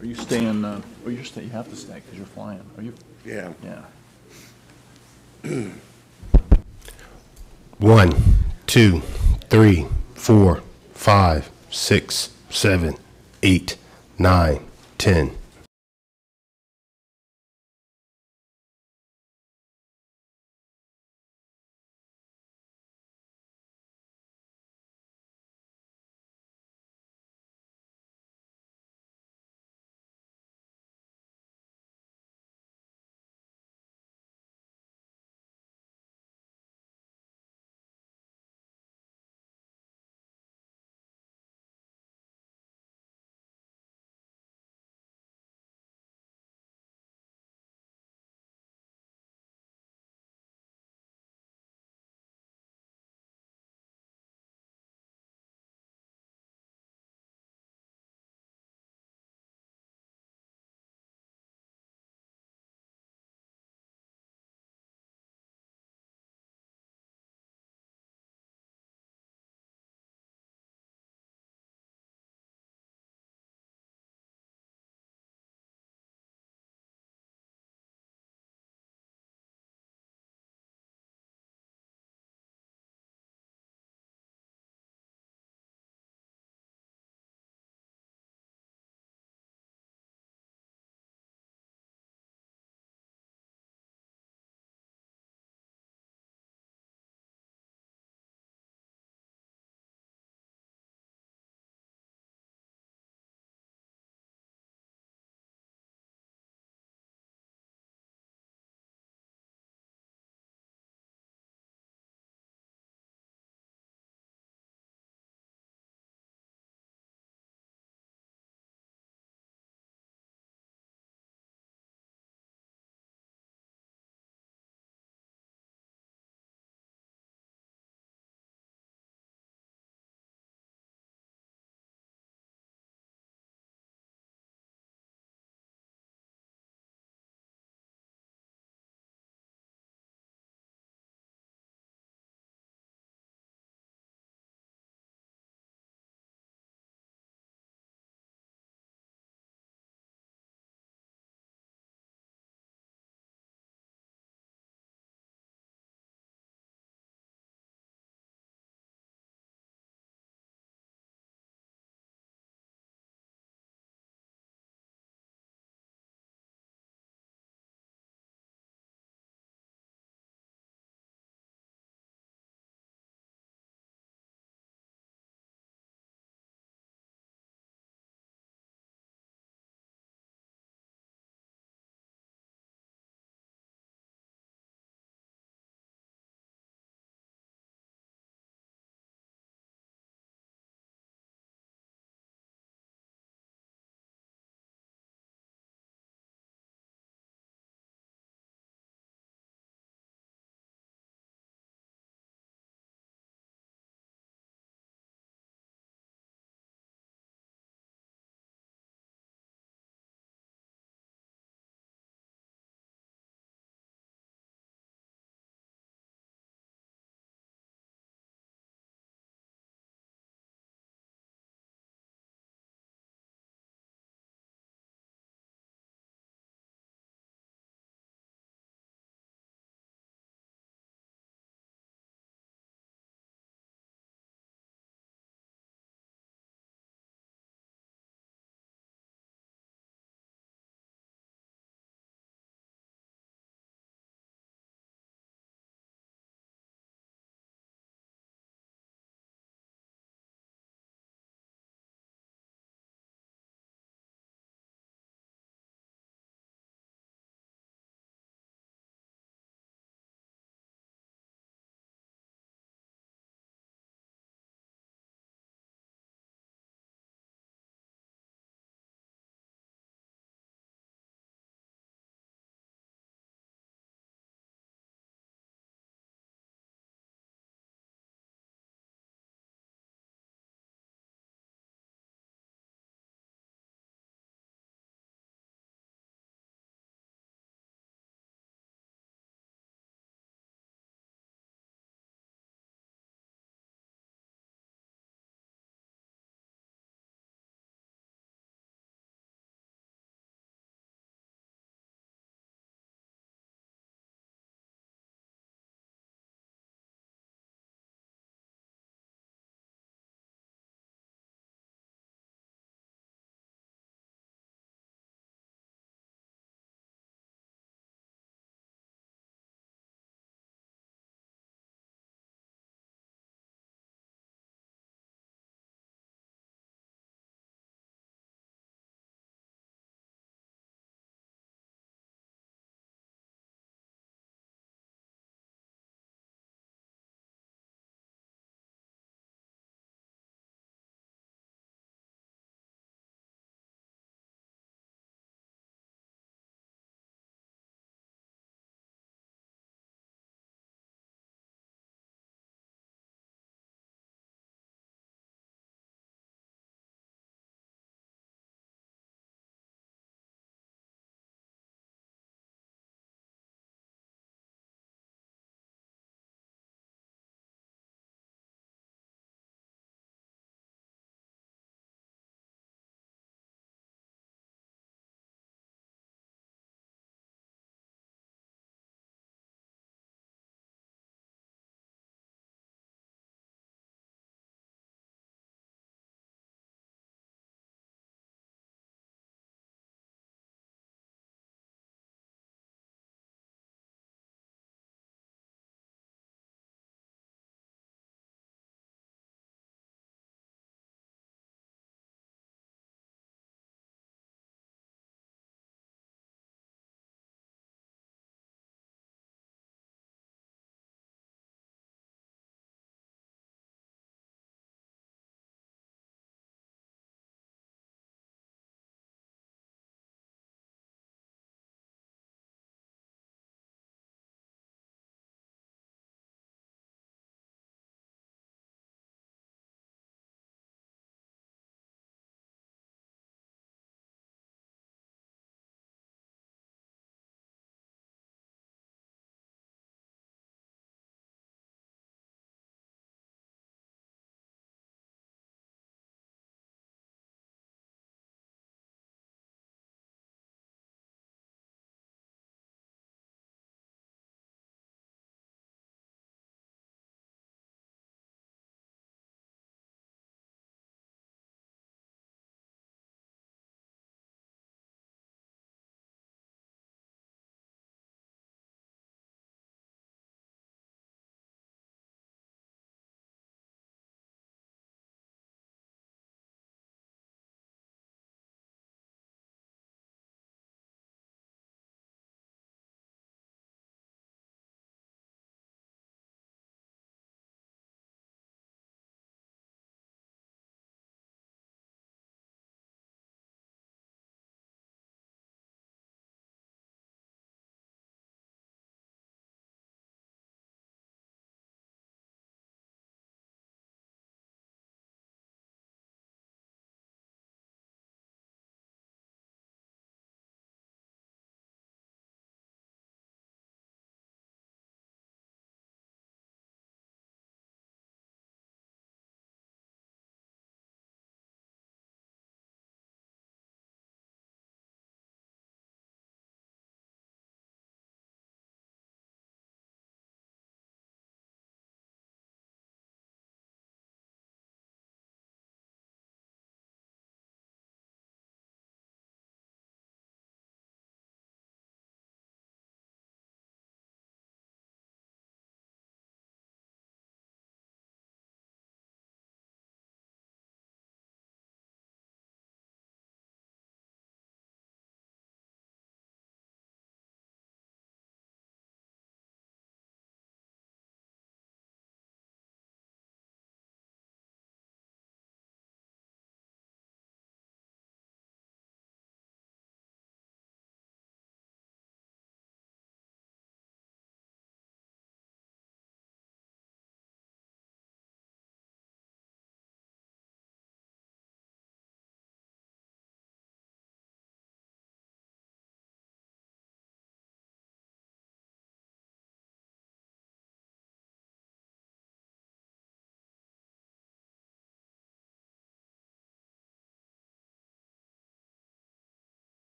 Are you staying, you're staying, you have to stay because you're flying. Are you? Yeah. Yeah. 1, 2, 3, 4, 5, 6, 7, 8, 9, 10.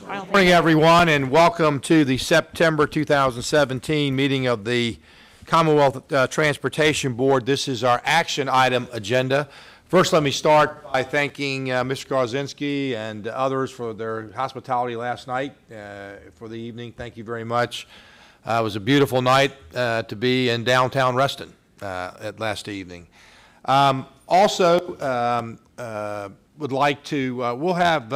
Good morning, everyone, and welcome to the September 2017 meeting of the Commonwealth Transportation Board. This is our action item agenda. First, let me start by thanking Mr. Garzinski and others for their hospitality last night for the evening. Thank you very much. It was a beautiful night to be in downtown Reston at last evening. Also, would like to, we'll have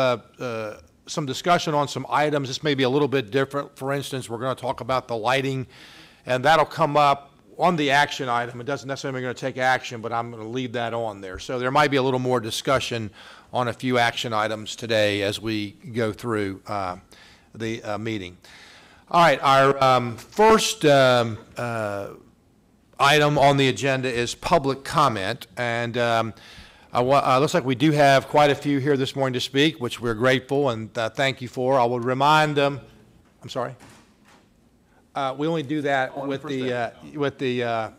some discussion on some items. This may be a little bit different. For instance, we're going to talk about the lighting, and that'll come up on the action item. It doesn't necessarily mean we're going to take action, but I'm going to leave that on there. So there might be a little more discussion on a few action items today as we go through the meeting. All right, our first item on the agenda is public comment, and looks like we do have quite a few here this morning to speak, which we're grateful and thank you for. I will remind them. I'm sorry. We only do that with the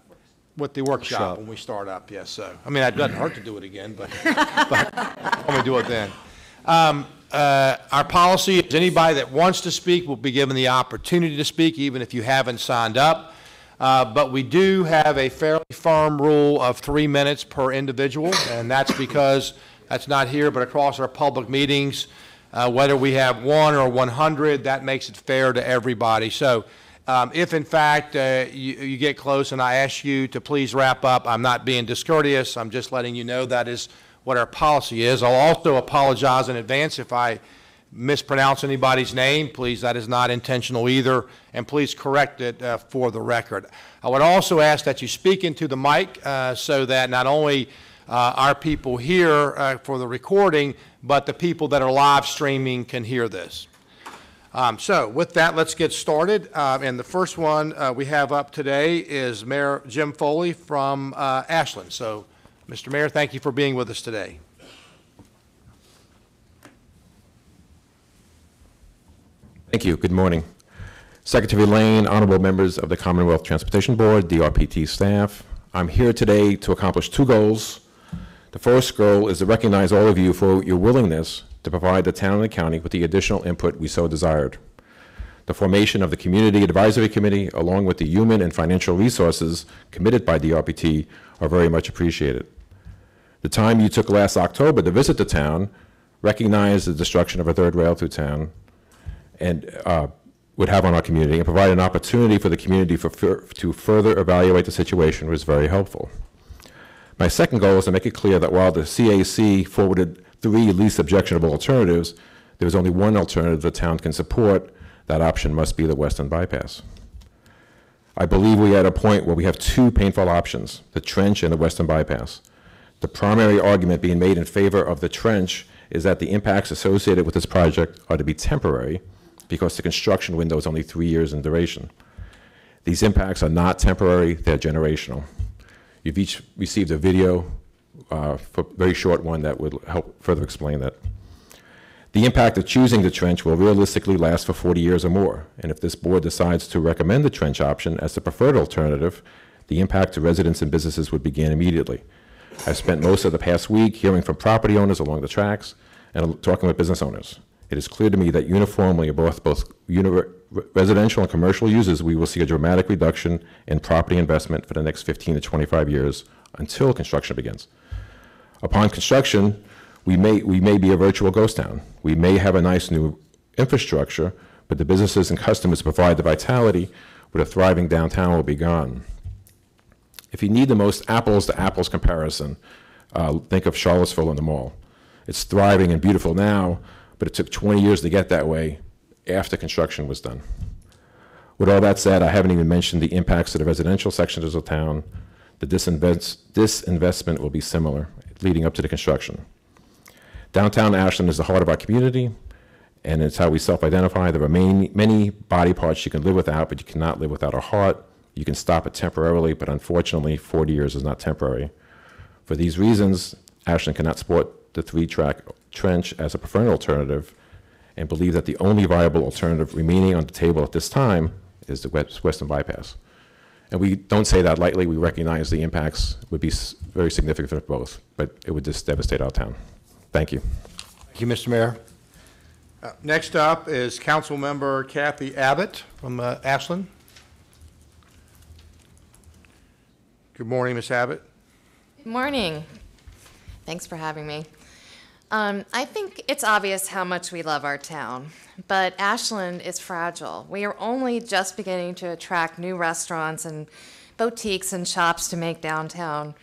workshop when we start up. Yes, so I mean it doesn't hurt to do it again, but but only do it then. Our policy is anybody that wants to speak will be given the opportunity to speak, even if you haven't signed up. But we do have a fairly firm rule of 3 minutes per individual, and that's because that's not here, but across our public meetings, whether we have 1 or 100, that makes it fair to everybody. So if, in fact, you get close and I ask you to please wrap up, I'm not being discourteous. I'm just letting you know that is what our policy is. I'll also apologize in advance if I mispronounce anybody's name. Please, that is not intentional either, and please correct it for the record. I would also ask that you speak into the mic so that not only our people here for the recording, but the people that are live streaming can hear this. So with that, let's get started. And the first one we have up today is Mayor Jim Foley from Ashland. So, Mr. Mayor, thank you for being with us today. Thank you. Good morning. Secretary Lane, honorable members of the Commonwealth Transportation Board, DRPT staff. I'm here today to accomplish 2 goals. The first goal is to recognize all of you for your willingness to provide the town and the county with the additional input we so desired. The formation of the Community Advisory Committee, along with the human and financial resources committed by DRPT, are very much appreciated. The time you took last October to visit the town, recognize the destruction of a third rail through town, and would have on our community, and provide an opportunity for the community to further evaluate the situation was very helpful. My second goal is to make it clear that while the CAC forwarded 3 least objectionable alternatives, there is only one alternative the town can support. That option must be the Western Bypass. I believe we are at a point where we have 2 painful options, the trench and the Western Bypass. The primary argument being made in favor of the trench is that the impacts associated with this project are to be temporary, because the construction window is only 3 years in duration. These impacts are not temporary, they're generational. You've each received a video, a very short one that would help further explain that. The impact of choosing the trench will realistically last for 40 years or more, and if this board decides to recommend the trench option as the preferred alternative, the impact to residents and businesses would begin immediately. I've spent most of the past week hearing from property owners along the tracks and talking with business owners. It is clear to me that uniformly both residential and commercial users, we will see a dramatic reduction in property investment for the next 15 to 25 years until construction begins. Upon construction, we may be a virtual ghost town. We may have a nice new infrastructure, but the businesses and customers provide the vitality with a thriving downtown will be gone. If you need the most apples to apples comparison, think of Charlottesville and the mall. It's thriving and beautiful now, but it took 20 years to get that way after construction was done. With all that said, I haven't even mentioned the impacts to the residential sections of the town. The disinvestment will be similar leading up to the construction. Downtown Ashland is the heart of our community, and it's how we self-identify. There are many body parts you can live without, but you cannot live without a heart. You can stop it temporarily, but unfortunately, 40 years is not temporary. For these reasons, Ashland cannot support the 3-track trench as a preferred alternative, and believe that the only viable alternative remaining on the table at this time is the Western Bypass. And we don't say that lightly. We recognize the impacts would be very significant for both, but it would just devastate our town. Thank you. Thank you, Mr. Mayor. Next up is Councilmember Kathy Abbott from Ashland. Good morning, Ms. Abbott. Good morning. Thanks for having me. I think it's obvious how much we love our town, but Ashland is fragile. We are only just beginning to attract new restaurants and boutiques and shops to make downtown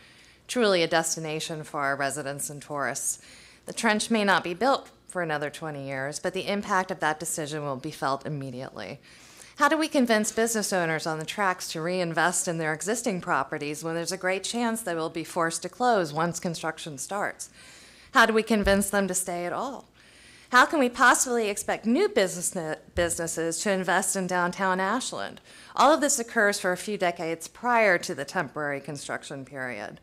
truly a destination for our residents and tourists. The trench may not be built for another 20 years, but the impact of that decision will be felt immediately. How do we convince business owners on the tracks to reinvest in their existing properties when there's a great chance they will be forced to close once construction starts? How do we convince them to stay at all? How can we possibly expect new businesses to invest in downtown Ashland? All of this occurs for a few decades prior to the temporary construction period.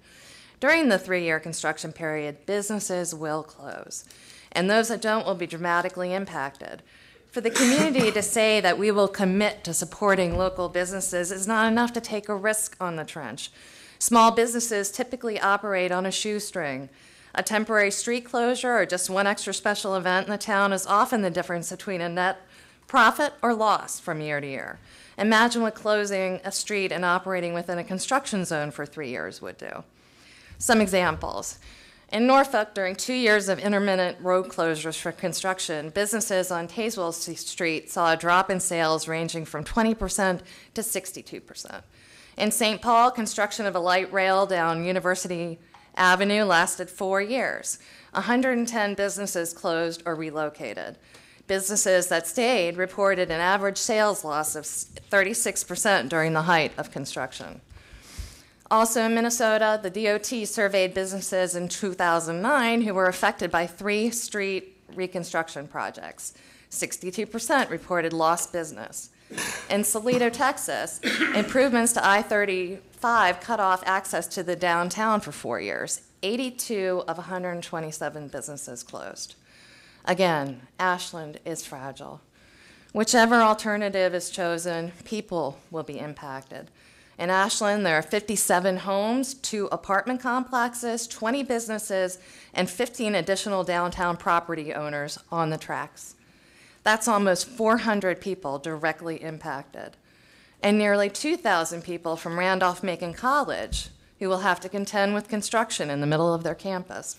During the 3-year construction period, businesses will close, and those that don't will be dramatically impacted. For the community to say that we will commit to supporting local businesses is not enough to take a risk on the trench. Small businesses typically operate on a shoestring. A temporary street closure or just one extra special event in the town is often the difference between a net profit or loss from year to year. Imagine what closing a street and operating within a construction zone for 3 years would do. Some examples. In Norfolk, during 2 years of intermittent road closures for construction, businesses on Tazewell Street saw a drop in sales ranging from 20% to 62%. In St. Paul, construction of a light rail down University Avenue lasted 4 years. 110 businesses closed or relocated. Businesses that stayed reported an average sales loss of 36% during the height of construction. Also in Minnesota, the DOT surveyed businesses in 2009 who were affected by 3 street reconstruction projects. 62% reported lost business. In Salito, Texas, improvements to I-35 cut off access to the downtown for 4 years. 82 of 127 businesses closed. Again, Ashland is fragile. Whichever alternative is chosen, people will be impacted. In Ashland, there are 57 homes, 2 apartment complexes, 20 businesses, and 15 additional downtown property owners on the tracks. That's almost 400 people directly impacted, and nearly 2,000 people from Randolph-Macon College who will have to contend with construction in the middle of their campus.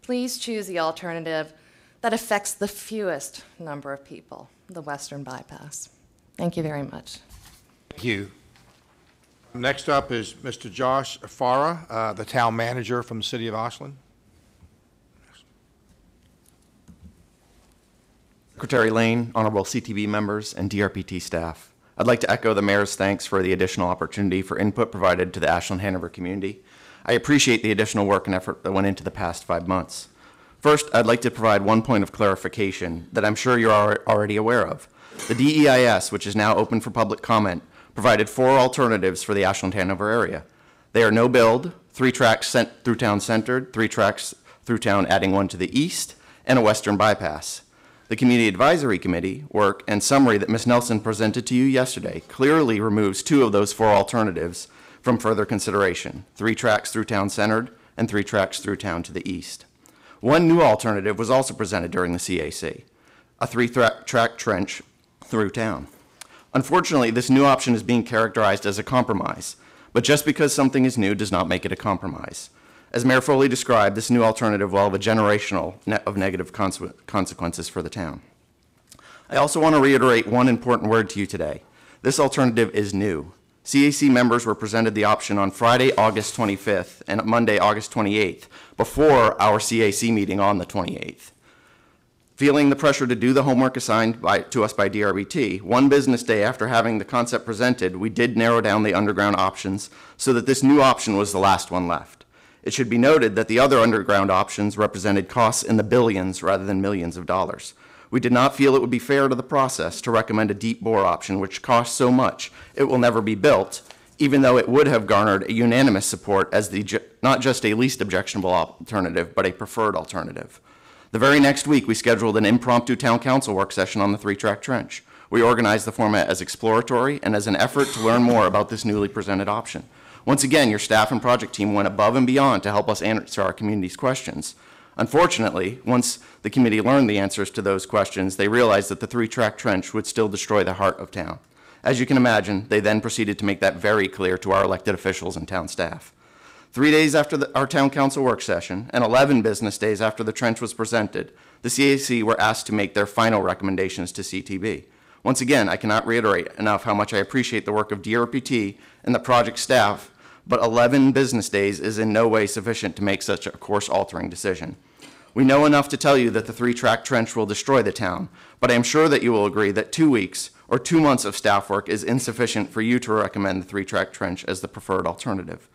Please choose the alternative that affects the fewest number of people, the Western Bypass. Thank you very much. Thank you. Next up is Mr. Josh Farah, the town manager from the city of Ashland. Secretary Lane, honorable CTB members, and DRPT staff. I'd like to echo the mayor's thanks for the additional opportunity for input provided to the Ashland-Hanover community. I appreciate the additional work and effort that went into the past 5 months. First, I'd like to provide one point of clarification that I'm sure you're already aware of. The DEIS, which is now open for public comment, provided 4 alternatives for the Ashland-Hanover area. They are no build, 3 tracks through town centered, 3 tracks through town adding 1 to the east, and a western bypass. The Community Advisory Committee work and summary that Ms. Nelson presented to you yesterday clearly removes 2 of those 4 alternatives from further consideration, 3 tracks through town centered and 3 tracks through town to the east. One new alternative was also presented during the CAC, a 3-track trench through town. Unfortunately, this new option is being characterized as a compromise, but just because something is new does not make it a compromise. As Mayor Foley described, this new alternative will have a generational net of negative consequences for the town. I also want to reiterate one important word to you today. This alternative is new. CAC members were presented the option on Friday, August 25th and Monday, August 28th, before our CAC meeting on the 28th. Feeling the pressure to do the homework assigned to us by DRBT, 1 business day after having the concept presented, we did narrow down the underground options so that this new option was the last one left. It should be noted that the other underground options represented costs in the billions rather than millions of dollars. We did not feel it would be fair to the process to recommend a deep bore option which costs so much it will never be built, even though it would have garnered a unanimous support as not just a least objectionable alternative, but a preferred alternative. The very next week, we scheduled an impromptu town council work session on the 3-track trench. We organized the format as exploratory and as an effort to learn more about this newly presented option. Once again, your staff and project team went above and beyond to help us answer our community's questions. Unfortunately, once the committee learned the answers to those questions, they realized that the 3-track trench would still destroy the heart of town. As you can imagine, they then proceeded to make that very clear to our elected officials and town staff. 3 days after our town council work session and 11 business days after the trench was presented, the CAC were asked to make their final recommendations to CTB. Once again, I cannot reiterate enough how much I appreciate the work of DRPT and the project staff, but 11 business days is in no way sufficient to make such a course-altering decision. We know enough to tell you that the 3-track trench will destroy the town, but I am sure that you will agree that 2 weeks or 2 months of staff work is insufficient for you to recommend the 3-track trench as the preferred alternative.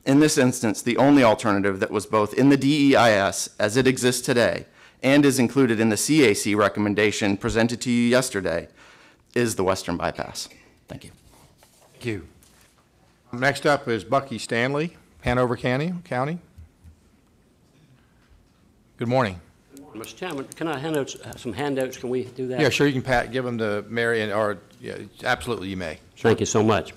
In this instance, the only alternative that was both in the DEIS as it exists today and is included in the CAC recommendation presented to you yesterday is the western bypass. Thank you. Thank you. Next up is Bucky Stanley, Hanover County. Good morning. Mr. Chairman, can I hand out some handouts? Can we do that? Yeah, sure, you can give them to Mary, yeah, absolutely you may. Thank you so much.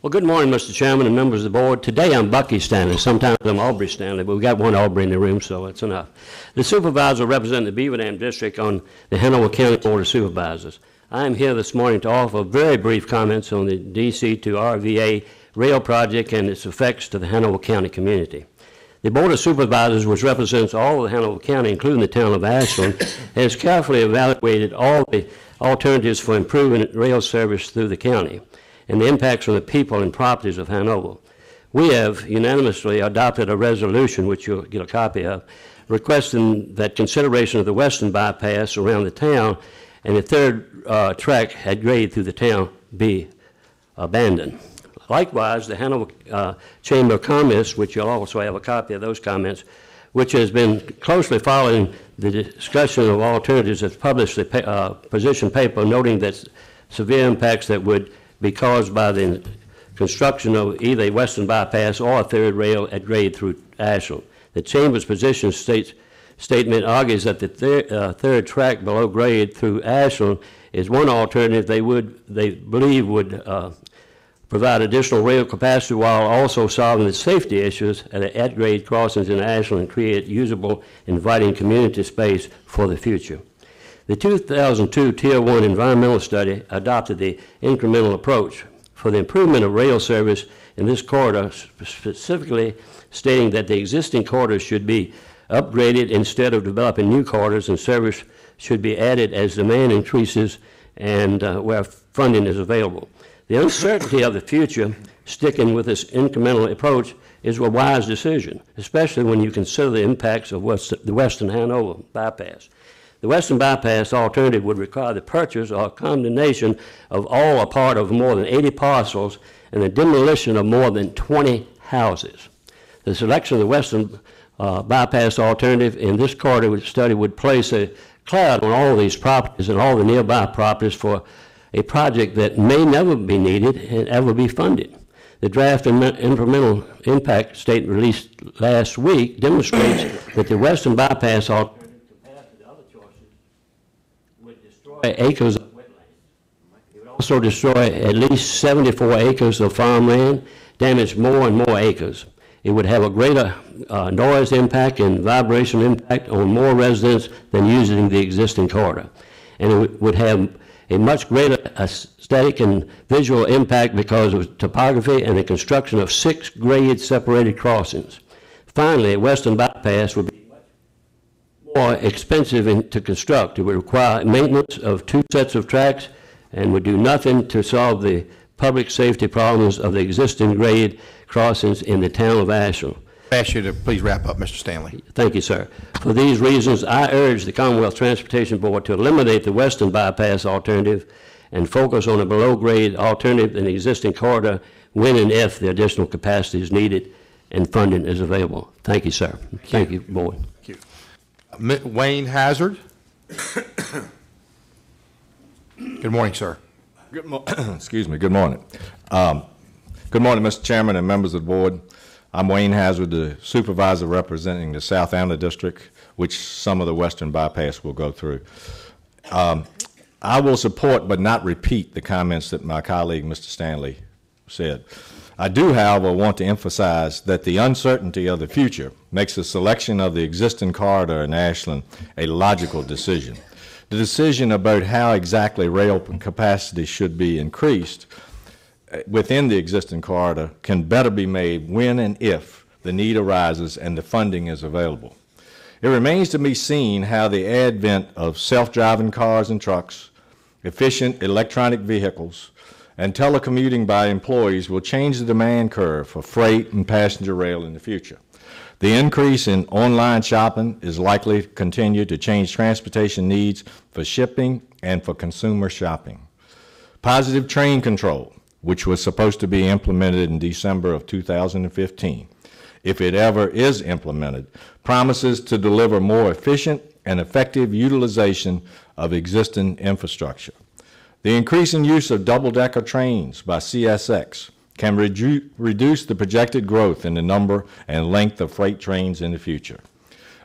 Well, good morning, Mr. Chairman and members of the board. Today I'm Bucky Stanley. Sometimes I'm Aubrey Stanley, but we've got one Aubrey in the room, so it's enough. The supervisor representing the Beaver Dam District on the Hanover County Board of Supervisors. I am here this morning to offer very brief comments on the DC to RVA rail project and its effects to the Hanover County community. The Board of Supervisors, which represents all of Hanover County, including the town of Ashland, has carefully evaluated all the alternatives for improving rail service through the county and the impacts on the people and properties of Hanover. We have unanimously adopted a resolution, which you'll get a copy of, requesting that consideration of the western bypass around the town and the 3rd track at grade through the town be abandoned. Likewise, the Hanover Chamber of Commerce, which you'll also have a copy of those comments, which has been closely following the discussion of alternatives, has published a position paper noting that severe impacts that would be caused by the construction of either a western bypass or a 3rd rail at grade through Ashland. The Chamber's position statement argues that the 3rd track below grade through Ashland is one alternative they believe would provide additional rail capacity while also solving the safety issues at grade crossings in Ashland and create usable, inviting community space for the future. The 2002 Tier 1 environmental study adopted the incremental approach for the improvement of rail service in this corridor, specifically stating that the existing corridors should be upgraded instead of developing new corridors, and service should be added as demand increases and where funding is available. The uncertainty of the future, sticking with this incremental approach, is a wise decision, especially when you consider the impacts of the Western Hanover bypass. The Western bypass alternative would require the purchase or condemnation of all or part of more than 80 parcels and the demolition of more than 20 houses. The selection of the Western bypass alternative in this corridor study would place a cloud on all of these properties and all the nearby properties for a project that may never be needed and ever be funded. The draft environmental impact statement released last week demonstrates that the Western bypass alternative, compared to the other choices, would destroy acres of wetlands. It would also destroy at least 74 acres of farmland, damage more and more acres. It would have a greater noise impact and vibration impact on more residents than using the existing corridor. And it would have a much greater aesthetic and visual impact because of topography and the construction of 6 grade separated crossings. Finally, a western bypass would be much more expensive to construct. It would require maintenance of 2 sets of tracks and would do nothing to solve the public safety problems of the existing grade crossings in the town of Ashland. I ask you to please wrap up, Mr. Stanley. Thank you, sir. For these reasons, I urge the Commonwealth Transportation Board to eliminate the western bypass alternative and focus on a below-grade alternative in the existing corridor when and if the additional capacity is needed and funding is available. Thank you, sir. Thank you, board. Thank you. Wayne Hazard. Good morning, sir. Excuse me. Good morning. Good morning, Mr. Chairman and members of the board. I'm Wayne Hazard, the supervisor representing the South Amner District, which some of the western bypass will go through. I will support but not repeat the comments that my colleague, Mr. Stanley, said. I do, however, want to emphasize that the uncertainty of the future makes the selection of the existing corridor in Ashland a logical decision. The decision about how exactly rail capacity should be increased within the existing corridor can better be made when and if the need arises and the funding is available. It remains to be seen how the advent of self-driving cars and trucks, efficient electronic vehicles, and telecommuting by employees will change the demand curve for freight and passenger rail in the future. The increase in online shopping is likely to continue to change transportation needs for shipping and for consumer shopping. Positive train control, which was supposed to be implemented in December of 2015, if it ever is implemented, promises to deliver more efficient and effective utilization of existing infrastructure. The increasing use of double-decker trains by CSX can reduce the projected growth in the number and length of freight trains in the future.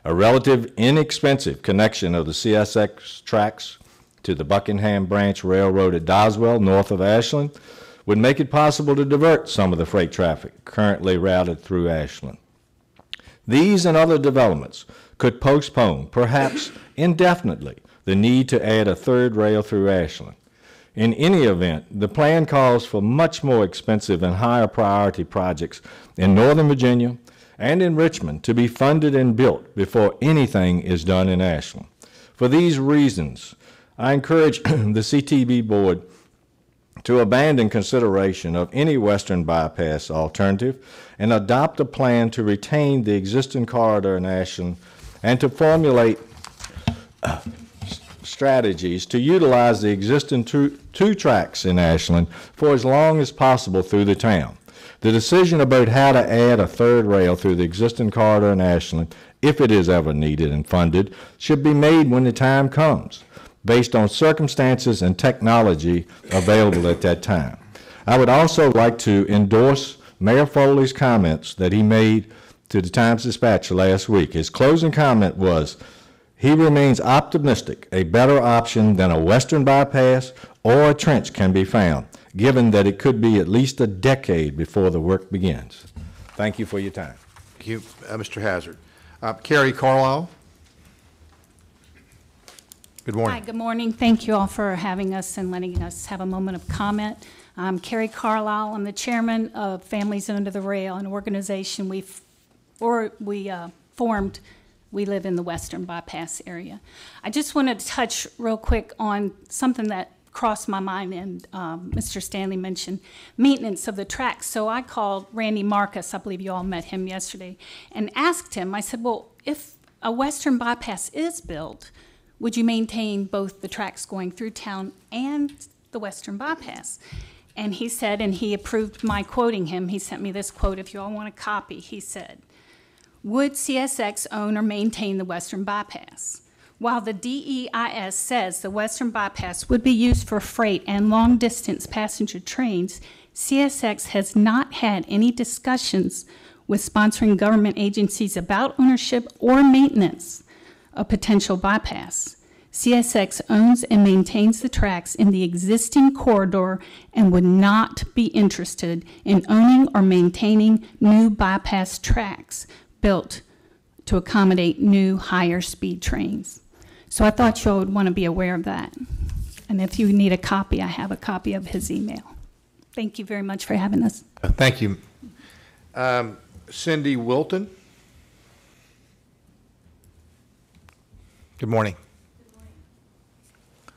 A relative inexpensive connection of the CSX tracks to the Buckingham Branch Railroad at Doswell, north of Ashland, would make it possible to divert some of the freight traffic currently routed through Ashland. These and other developments could postpone, perhaps indefinitely, the need to add a third rail through Ashland. In any event, the plan calls for much more expensive and higher priority projects in Northern Virginia and in Richmond to be funded and built before anything is done in Ashland. For these reasons, I encourage the CTB Board to abandon consideration of any western bypass alternative and adopt a plan to retain the existing corridor in Ashland and to formulate strategies to utilize the existing two tracks in Ashland for as long as possible through the town. The decision about how to add a third rail through the existing corridor in Ashland, if it is ever needed and funded, should be made when the time comes, based on circumstances and technology available at that time. I would also like to endorse Mayor Foley's comments that he made to the Times-Dispatch last week. His closing comment was, he remains optimistic a better option than a western bypass or a trench can be found, given that it could be at least a decade before the work begins. Thank you for your time. Thank you, Mr. Hazard. Carrie Carlisle. Good morning. Hi, good morning. Thank you all for having us and letting us have a moment of comment. I'm Carrie Carlisle. I'm the chairman of Families Under the Rail, an organization we formed. We live in the Western Bypass area. I just wanted to touch real quick on something that crossed my mind, and Mr. Stanley mentioned maintenance of the tracks. So I called Randy Marcus, I believe you all met him yesterday, and asked him, I said, well, if a Western Bypass is built, would you maintain both the tracks going through town and the Western Bypass? And he said, and he approved my quoting him, he sent me this quote, if you all want a copy, he said, would CSX own or maintain the Western Bypass? While the DEIS says the Western Bypass would be used for freight and long-distance passenger trains, CSX has not had any discussions with sponsoring government agencies about ownership or maintenance of potential bypass. CSX owns and maintains the tracks in the existing corridor and would not be interested in owning or maintaining new bypass tracks built to accommodate new higher speed trains. So I thought you all would want to be aware of that. And if you need a copy, I have a copy of his email. Thank you very much for having us. Thank you. Cindy Wilton. Good morning.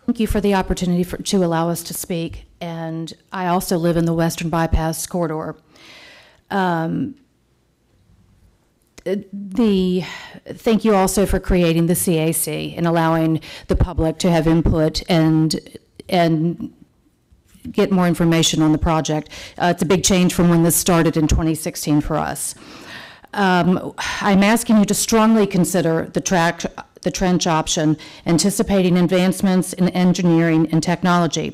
Thank you for the opportunity to allow us to speak. And I also live in the Western Bypass corridor. Thank you also for creating the CAC and allowing the public to have input and get more information on the project. It's a big change from when this started in 2016 for us. I'm asking you to strongly consider the trench option, anticipating advancements in engineering and technology.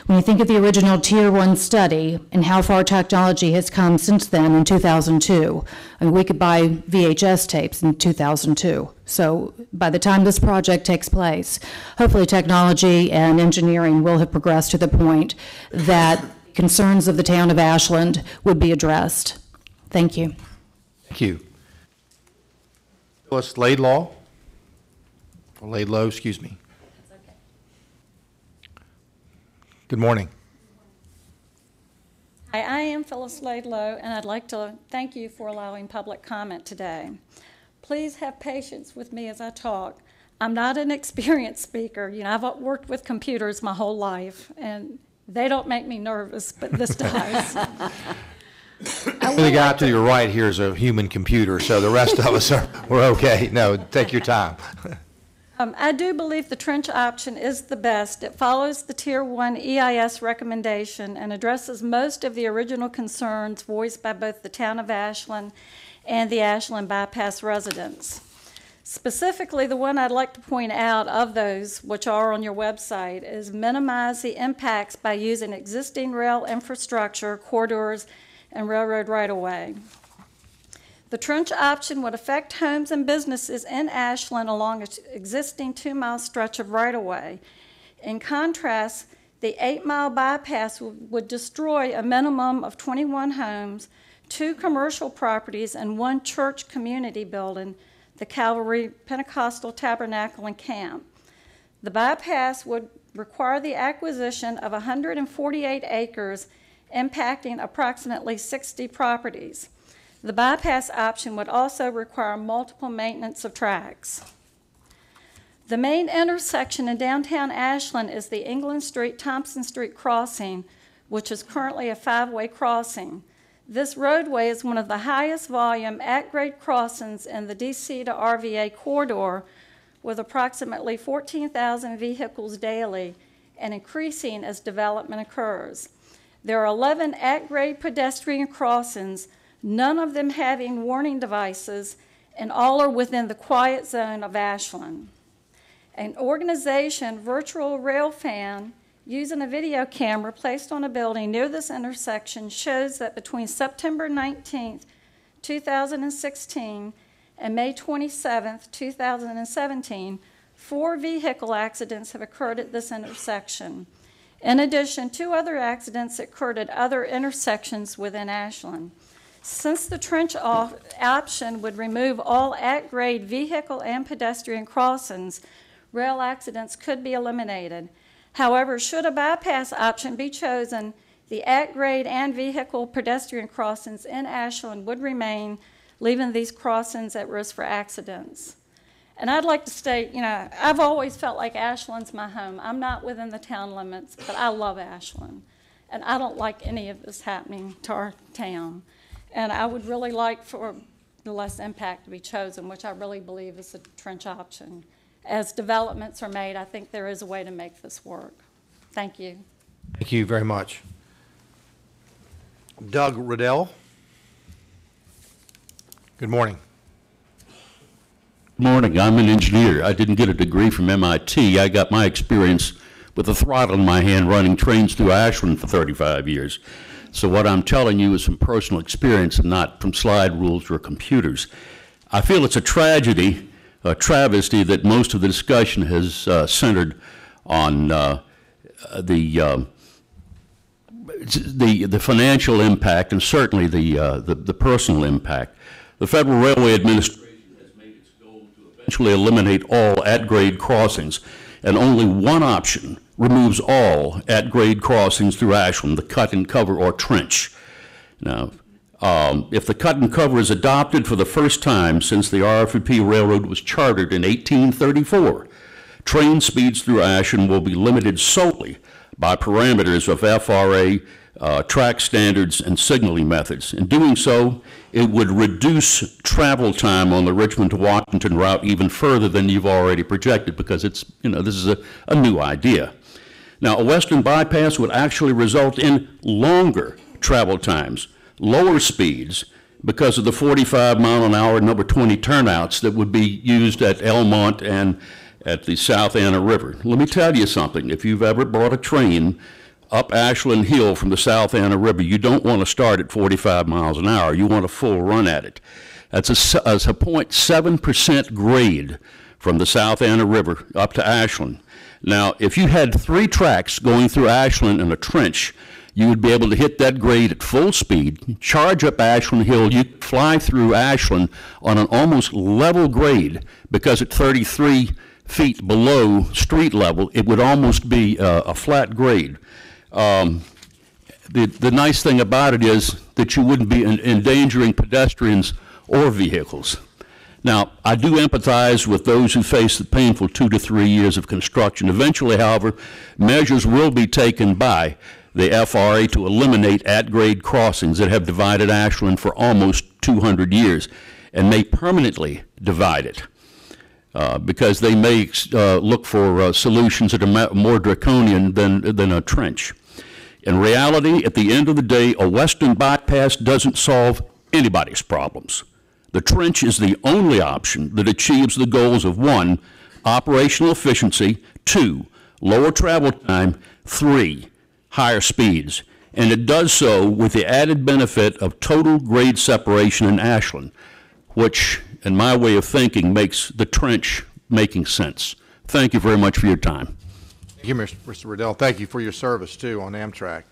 When you think of the original Tier 1 study and how far technology has come since then in 2002, I mean, we could buy VHS tapes in 2002. So by the time this project takes place, hopefully technology and engineering will have progressed to the point that concerns of the town of Ashland would be addressed. Thank you. Thank you. Phyllis Laidlaw, or Laidlow, excuse me. That's okay. Good morning. Hi, I am Phyllis Laidlow, and I'd like to thank you for allowing public comment today. Please have patience with me as I talk. I'm not an experienced speaker. You know, I've worked with computers my whole life, and they don't make me nervous, but this does. The guy to your right here is a human computer, so the rest of us we're okay. No, take your time. I do believe the trench option is the best. It follows the Tier 1 EIS recommendation and addresses most of the original concerns voiced by both the town of Ashland and the Ashland bypass residents. Specifically, the one I'd like to point out of those, which are on your website, is minimize the impacts by using existing rail infrastructure, corridors, and railroad right-of-way. The trench option would affect homes and businesses in Ashland along an existing 2-mile stretch of right-of-way. In contrast, the 8-mile bypass would destroy a minimum of 21 homes, 2 commercial properties, and 1 church community building, the Calvary Pentecostal Tabernacle and Camp. The bypass would require the acquisition of 148 acres, impacting approximately 60 properties. The bypass option would also require multiple maintenance of tracks. The main intersection in downtown Ashland is the England Street-Thompson Street crossing, which is currently a 5-way crossing. This roadway is one of the highest volume at-grade crossings in the DC to RVA corridor, with approximately 14,000 vehicles daily and increasing as development occurs. There are 11 at-grade pedestrian crossings, none of them having warning devices, and all are within the quiet zone of Ashland. An organization, Virtual Rail Fan, using a video camera placed on a building near this intersection shows that between September 19th, 2016 and May 27th, 2017, 4 vehicle accidents have occurred at this intersection. In addition, 2 other accidents occurred at other intersections within Ashland. Since the trench option would remove all at-grade vehicle and pedestrian crossings, rail accidents could be eliminated. However, should a bypass option be chosen, the at-grade and vehicle pedestrian crossings in Ashland would remain, leaving these crossings at risk for accidents. And I'd like to state, you know, I've always felt like Ashland's my home. I'm not within the town limits, but I love Ashland. And I don't like any of this happening to our town. And I would really like for the less impact to be chosen, which I really believe is the trench option. As developments are made, I think there is a way to make this work. Thank you. Thank you very much. Doug Riddell. Good morning. Good morning. I'm an engineer. I didn't get a degree from MIT. I got my experience with a throttle in my hand running trains through Ashland for 35 years. So what I'm telling you is from personal experience and not from slide rules or computers. I feel it's a tragedy, a travesty that most of the discussion has centered on the financial impact and certainly the personal impact. The Federal Railway Administration has made its goal to eventually eliminate all at-grade crossings, and only one option removes all at-grade crossings through Ashland, the cut and cover or trench. Now, if the cut and cover is adopted for the first time since the RFP Railroad was chartered in 1834, train speeds through Ashland will be limited solely by parameters of FRA, track standards, and signaling methods. In doing so, it would reduce travel time on the Richmond to Washington route even further than you've already projected, because it's, you know, this is a new idea. Now, a western bypass would actually result in longer travel times, lower speeds, because of the 45-mile-an-hour number 20 turnouts that would be used at Elmont and at the South Anna River. Let me tell you something. If you've ever bought a train up Ashland Hill from the South Anna River, you don't want to start at 45 miles an hour. You want a full run at it. That's a 0.7% grade from the South Anna River up to Ashland. Now, if you had 3 tracks going through Ashland in a trench, You would be able to hit that grade at full speed, charge up Ashland Hill. You could fly through Ashland on an almost level grade, because at 33 feet below street level, it would almost be a flat grade. The nice thing about it is that you wouldn't be endangering pedestrians or vehicles. Now, I do empathize with those who face the painful 2 to 3 years of construction. Eventually, however, measures will be taken by the FRA to eliminate at-grade crossings that have divided Ashland for almost 200 years and may permanently divide it, because they may look for solutions that are more draconian than a trench. In reality, at the end of the day, a western bypass doesn't solve anybody's problems. The trench is the only option that achieves the goals of 1, operational efficiency, 2, lower travel time, 3, higher speeds. And it does so with the added benefit of total grade separation in Ashland, which, in my way of thinking, makes the trench making sense. Thank you very much for your time. Thank you, Mr. Riddell. Thank you for your service, too, on Amtrak.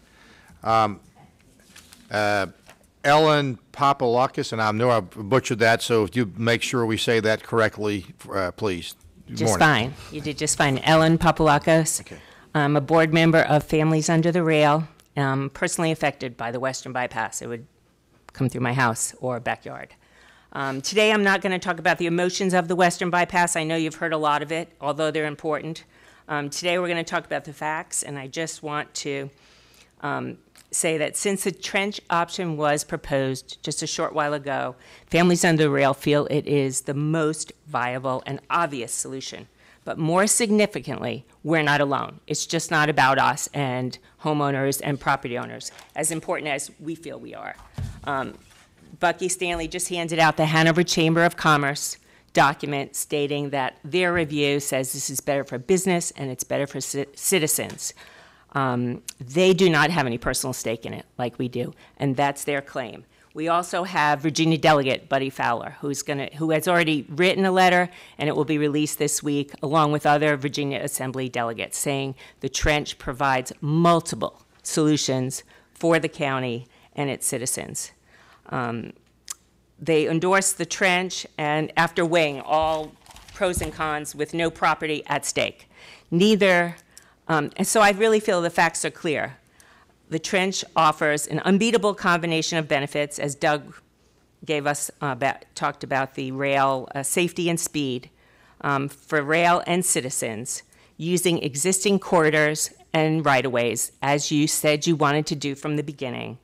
Ellen Papalakis, and I know I butchered that, so if you make sure we say that correctly, please. Good just morning. fine. You did just fine. Ellen Papalakis. Okay. I'm a board member of Families Under the Rail. I'm personally affected by the Western Bypass. It would come through my house or backyard. Today I'm not going to talk about the emotions of the Western Bypass. I know you've heard a lot of it, although they're important. Today we're going to talk about the facts, and I just want to say that since the trench option was proposed just a short while ago, Families Under the Rail feel it is the most viable and obvious solution. But more significantly, we're not alone. It's just not about us and homeowners and property owners, as important as we feel we are. Bucky Stanley just handed out the Hanover Chamber of Commerce document stating that their review says this is better for business and it's better for citizens. They do not have any personal stake in it like we do, and that's their claim. We also have Virginia delegate Buddy Fowler, who has already written a letter, and it will be released this week, along with other Virginia Assembly delegates, saying the trench provides multiple solutions for the county and its citizens. They endorsed the trench, and after weighing all pros and cons with no property at stake. And so I really feel the facts are clear. The trench offers an unbeatable combination of benefits, as Doug gave us talked about the rail safety and speed for rail and citizens, using existing corridors and right-of-ways, as you said you wanted to do from the beginning.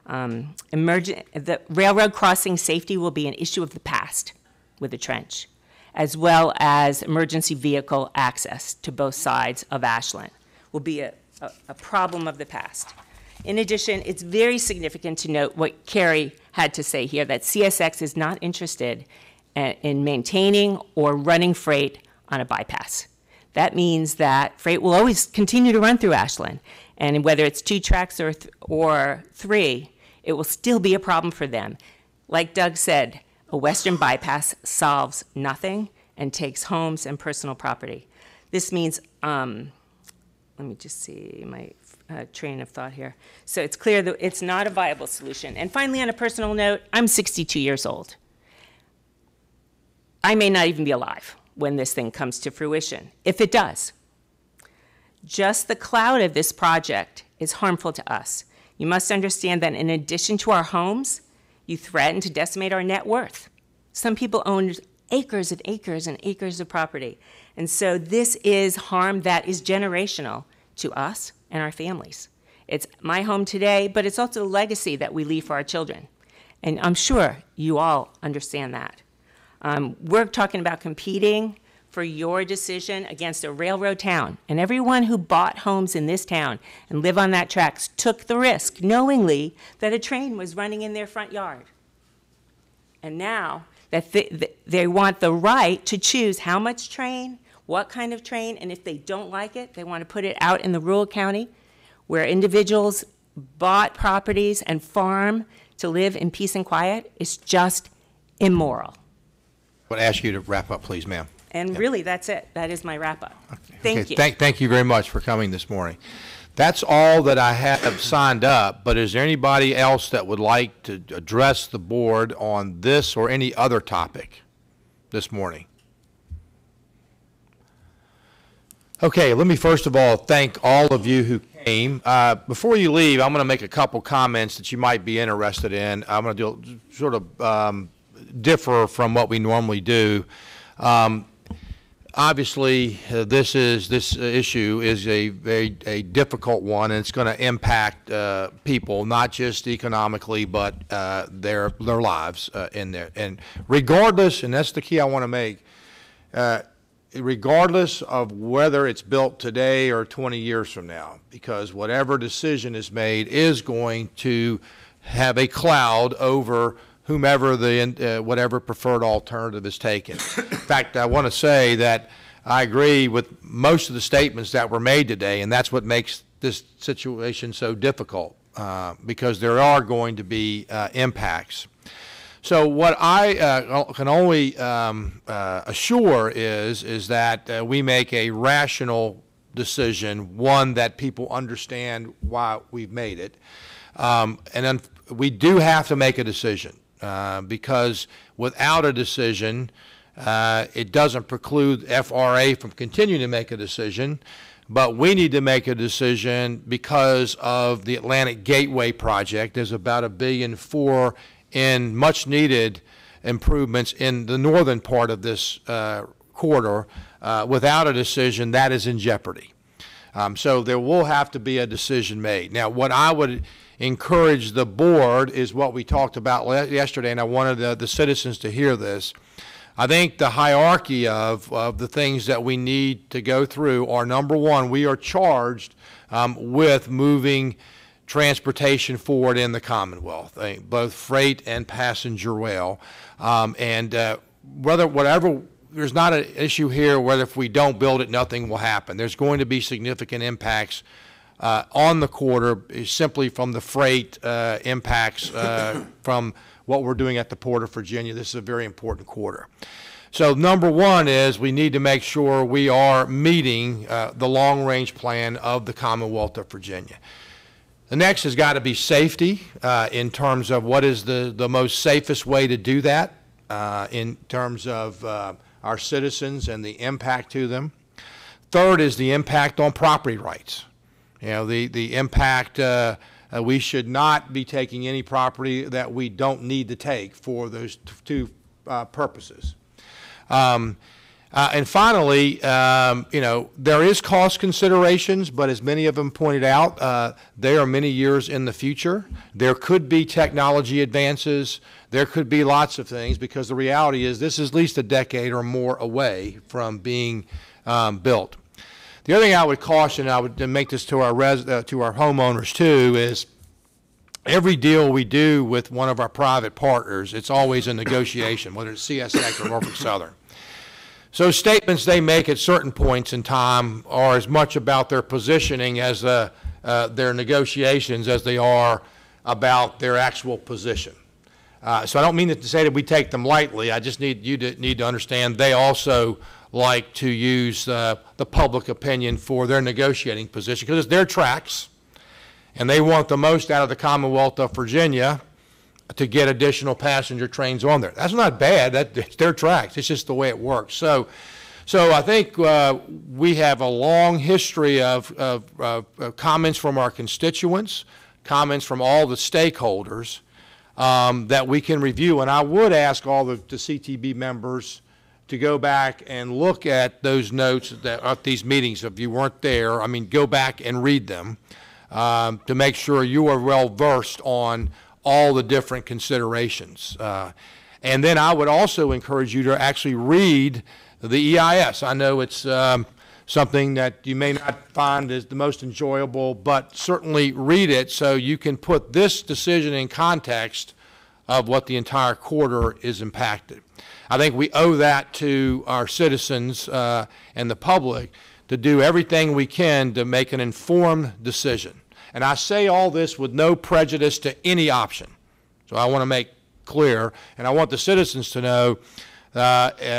The railroad crossing safety will be an issue of the past with the trench, as well as emergency vehicle access to both sides of Ashland will be a problem of the past. In addition, it's very significant to note what Carrie had to say here, that CSX is not interested in maintaining or running freight on a bypass. That means that freight will always continue to run through Ashland, and whether it's 2 tracks or 3, it will still be a problem for them. Like Doug said, a western bypass solves nothing and takes homes and personal property. This means, let me just see my train of thought here. So it's clear that it's not a viable solution. And finally, on a personal note, I'm 62 years old. I may not even be alive when this thing comes to fruition, if it does. Just the cloud of this project is harmful to us. You must understand that in addition to our homes, you threaten to decimate our net worth. Some people own acres and acres and acres of property. And so this is harm that is generational to us and our families. It's my home today, but it's also a legacy that we leave for our children. And I'm sure you all understand that. We're talking about competing for your decision against a railroad town. And everyone who bought homes in this town and live on that tracks took the risk, knowingly that a train was running in their front yard. And now that they want the right to choose how much train, what kind of train, and if they don't like it, they want to put it out in the rural county where individuals bought properties and farm to live in peace and quiet. Is just immoral. I would ask you to wrap up, please, ma'am. And really, that's it. That is my wrap-up. Thank you. Thank you very much for coming this morning. That's all that I have signed up, but is there anybody else that would like to address the board on this or any other topic this morning? Okay, let me first of all thank all of you who came. Before you leave, I'm going to make a couple comments that you might be interested in. I'm going to do sort of differ from what we normally do. Obviously, this issue is a very difficult one, and it's going to impact people, not just economically, but their lives in there. And regardless, and that's the key I want to make, regardless of whether it's built today or 20 years from now, because whatever decision is made is going to have a cloud over whomever whatever preferred alternative is taken. In fact, I want to say that I agree with most of the statements that were made today, and that's what makes this situation so difficult, because there are going to be impacts. So what I can only assure is that we make a rational decision, one that people understand why we've made it. And then we do have to make a decision, because without a decision, it doesn't preclude FRA from continuing to make a decision, but we need to make a decision because of the Atlantic Gateway project. There's about $1.4 billion in much needed improvements in the northern part of this corridor. Without a decision, that is in jeopardy. So there will have to be a decision made. Now, what I would encourage the board is what we talked about yesterday, and I wanted the citizens to hear this. I think the hierarchy of the things that we need to go through are, number one, we are charged with moving transportation forward in the Commonwealth, both freight and passenger rail. There's not an issue here whether if we don't build it, nothing will happen. There's going to be significant impacts on the corridor simply from the freight impacts from what we're doing at the Port of Virginia. This is a very important corridor. So number one is we need to make sure we are meeting the long-range plan of the Commonwealth of Virginia. The next has got to be safety in terms of what is the most safest way to do that in terms of our citizens and the impact to them. Third is the impact on property rights. You know, the impact, we should not be taking any property that we don't need to take for those two purposes. And finally, you know, there is cost considerations, but as many of them pointed out, they are many years in the future. There could be technology advances. There could be lots of things, because the reality is this is at least a decade or more away from being built. The other thing I would caution, I would make this to our homeowners too, is every deal we do with one of our private partners, it's always a negotiation, whether it's CSX or Norfolk Southern. So statements they make at certain points in time are as much about their positioning as their negotiations as they are about their actual position. So I don't mean to say that we take them lightly. I just need you to understand they also like to use the public opinion for their negotiating position, because it's their tracks, and they want the most out of the Commonwealth of Virginia to get additional passenger trains on there. That's not bad. It's their tracks. It's just the way it works. So I think we have a long history of comments from our constituents, comments from all the stakeholders that we can review. And I would ask all the CTB members to go back and look at those notes at these meetings. If you weren't there, I mean, go back and read them to make sure you are well versed on all the different considerations. And then I would also encourage you to actually read the EIS. I know it's something that you may not find as the most enjoyable, but certainly read it so you can put this decision in context of what the entire corridor is impacted. I think we owe that to our citizens and the public to do everything we can to make an informed decision. And I say all this with no prejudice to any option. So I want to make clear, and I want the citizens to know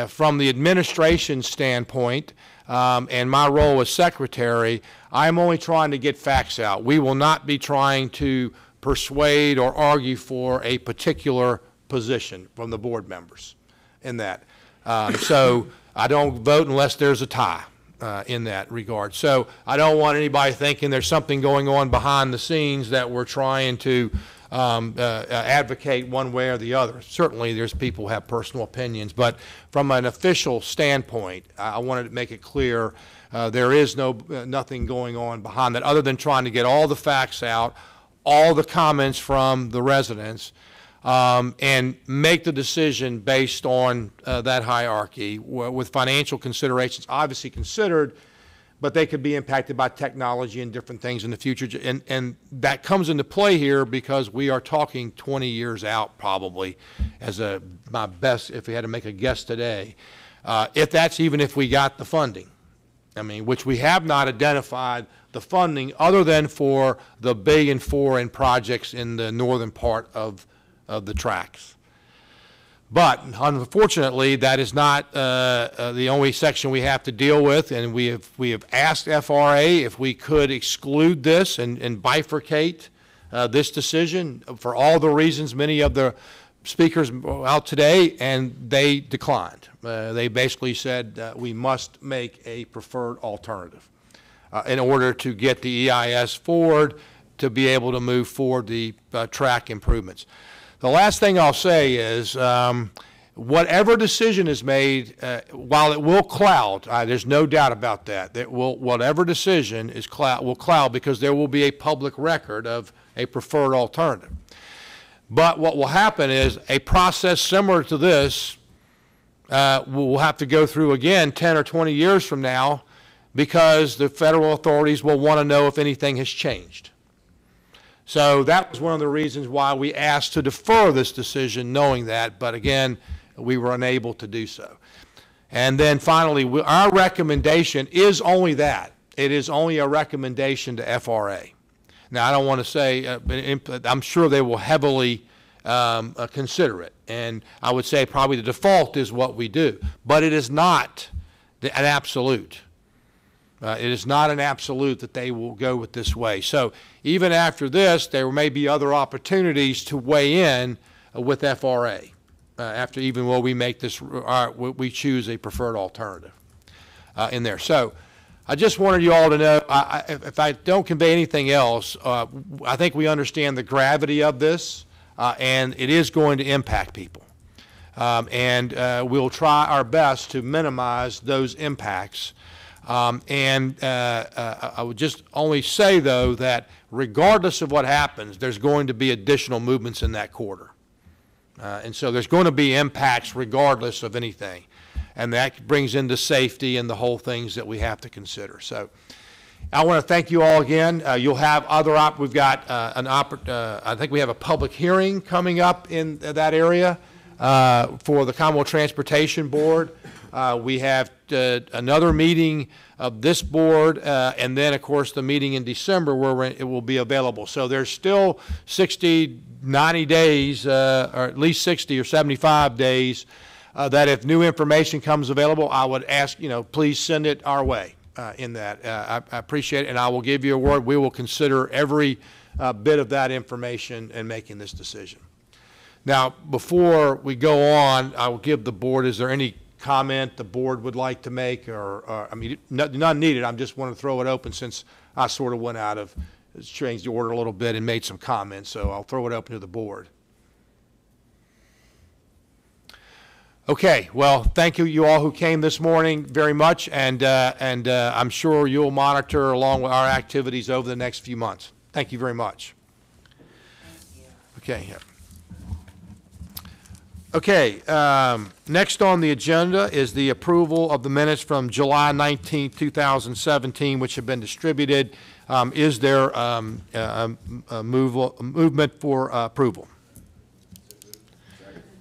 from the administration standpoint, and my role as secretary, I'm only trying to get facts out. We will not be trying to persuade or argue for a particular position from the board members in that. So I don't vote unless there's a tie in that regard. So I don't want anybody thinking there's something going on behind the scenes that we're trying to advocate one way or the other. Certainly there's people who have personal opinions, but from an official standpoint, I wanted to make it clear there is nothing going on behind that other than trying to get all the facts out, all the comments from the residents, and make the decision based on that hierarchy with financial considerations obviously considered, but they could be impacted by technology and different things in the future. And that comes into play here because we are talking 20 years out probably as my best, if we had to make a guess today, if we got the funding. I mean, which we have not identified the funding other than for the $1.4 billion in projects in the northern part of the tracks. But unfortunately, that is not the only section we have to deal with, and we have asked FRA if we could exclude this and bifurcate this decision for all the reasons many of the speakers out today, and they declined. They basically said we must make a preferred alternative in order to get the EIS forward to be able to move forward the track improvements. The last thing I'll say is whatever decision is made, while it will cloud, there's no doubt about that, whatever decision is will cloud because there will be a public record of a preferred alternative. But what will happen is a process similar to this we'll have to go through again 10 or 20 years from now because the federal authorities will want to know if anything has changed. So that was one of the reasons why we asked to defer this decision knowing that, but again, we were unable to do so. And then finally, our recommendation is only that. It is only a recommendation to FRA. Now, I don't want to say, I'm sure they will heavily consider it. And I would say probably the default is what we do. But it is not an absolute. It is not an absolute that they will go with this way. So even after this, there may be other opportunities to weigh in with FRA after even when we make this, we choose a preferred alternative in there. So I just wanted you all to know, if I don't convey anything else, I think we understand the gravity of this, and it is going to impact people. And we'll try our best to minimize those impacts. I would just only say, though, that regardless of what happens, there's going to be additional movements in that corridor. And so there's going to be impacts regardless of anything. And that brings into safety and the whole things that we have to consider. So I want to thank you all again. You'll have other we've got I think we have a public hearing coming up in that area for the Commonwealth Transportation Board. We have another meeting of this board, and then, of course, the meeting in December where it will be available. So there's still 60, 90 days, or at least 60 or 75 days, that if new information comes available, I would ask, please send it our way in that. I appreciate it, and I will give you a word. We will consider every bit of that information in making this decision. Now, before we go on, I will give the board, is there any comment the board would like to make, or I mean, none needed. I just want to throw it open since I sort of went out of, changed the order a little bit and made some comments, so I'll throw it open to the board. Okay, well, thank you all who came this morning very much, and I'm sure you'll monitor along with our activities over the next few months. Thank you very much. Okay. Okay, next on the agenda is the approval of the minutes from July 19, 2017, which have been distributed. Is there a movement for approval?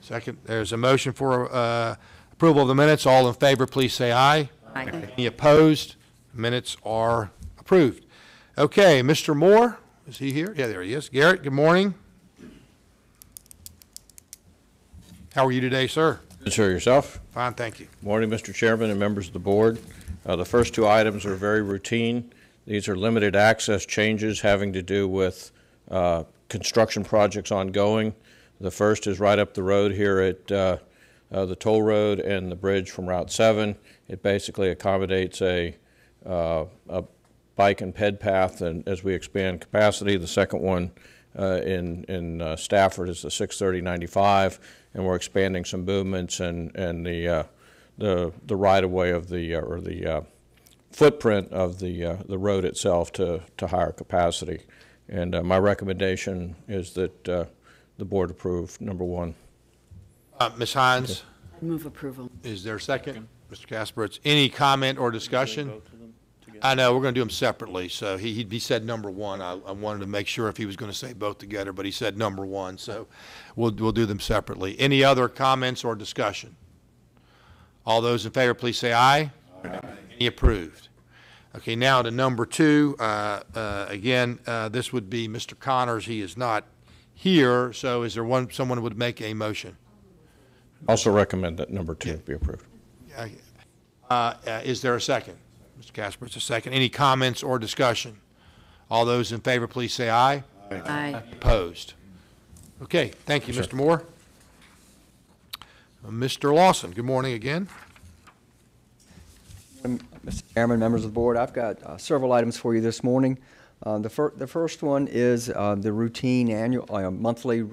Second. There's a motion for approval of the minutes. All in favor, please say aye. Aye. Any opposed? Minutes are approved. Okay, Mr. Moore, is he here? Yeah, there he is. Garrett, good morning. How are you today, sir? Good, sir. Yourself? Fine, thank you. Morning, Mr. Chairman and members of the board. The first two items are very routine. These are limited access changes having to do with construction projects ongoing. The first is right up the road here at the toll road and the bridge from Route 7. It basically accommodates a bike and ped path, and as we expand capacity. The second one in Stafford is the 630-95, and we're expanding some movements and the right-of-way of the footprint of the road itself to higher capacity. And my recommendation is that the board approve number one. Ms. Hines? Move approval. Is there a second? Mr. Kasperitz, any comment or discussion? I know, we're going to do them separately. So he said number one. I wanted to make sure if he was going to say both together, but he said number one. So we'll do them separately. Any other comments or discussion? All those in favor, please say aye. Aye. Any approved? Okay, now to number two. Again, this would be Mr. Connors. He is not here. So is there someone who would make a motion? Also recommend that number two be approved. Is there a second? Mr. Kasperitz, a second. Any comments or discussion? All those in favor, please say aye. Aye. Opposed? Okay, thank you, Mr. Moore. Mr. Lawson, good morning again. Mr. Chairman, members of the board, I've got several items for you this morning. The first one is the routine annual monthly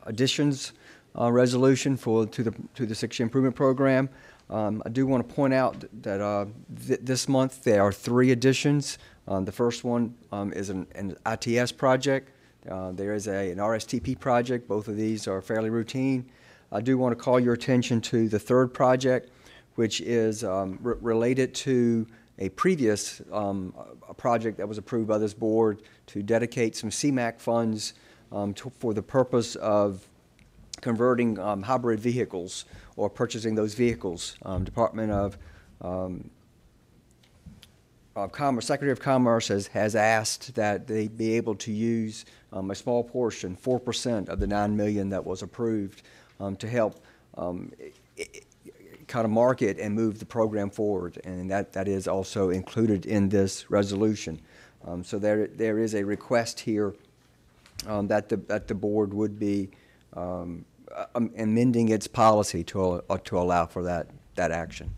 additions resolution to the 6-year improvement program. I do want to point out that this month there are 3 additions. The first one is an ITS project. There is an RSTP project. Both of these are fairly routine. I do want to call your attention to the third project, which is related to a previous a project that was approved by this board to dedicate some CMAQ funds for the purpose of converting hybrid vehicles or purchasing those vehicles. Department of Commerce, Secretary of Commerce has asked that they be able to use a small portion, 4% of the $9 million that was approved, to help kind of market and move the program forward, and that is also included in this resolution. So there is a request here that the board would be amending its policy to allow for that action.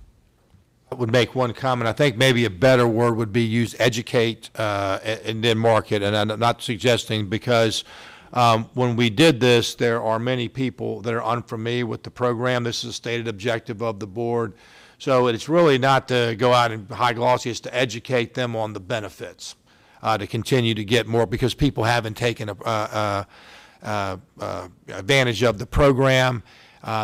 I would make one comment. I think maybe a better word would be use educate and then market, and I'm not suggesting because when we did this, there are many people that are unfamiliar with the program. This is a stated objective of the board. So it's really not to go out and high glossy, it's to educate them on the benefits, to continue to get more, because people haven't taken advantage of the program.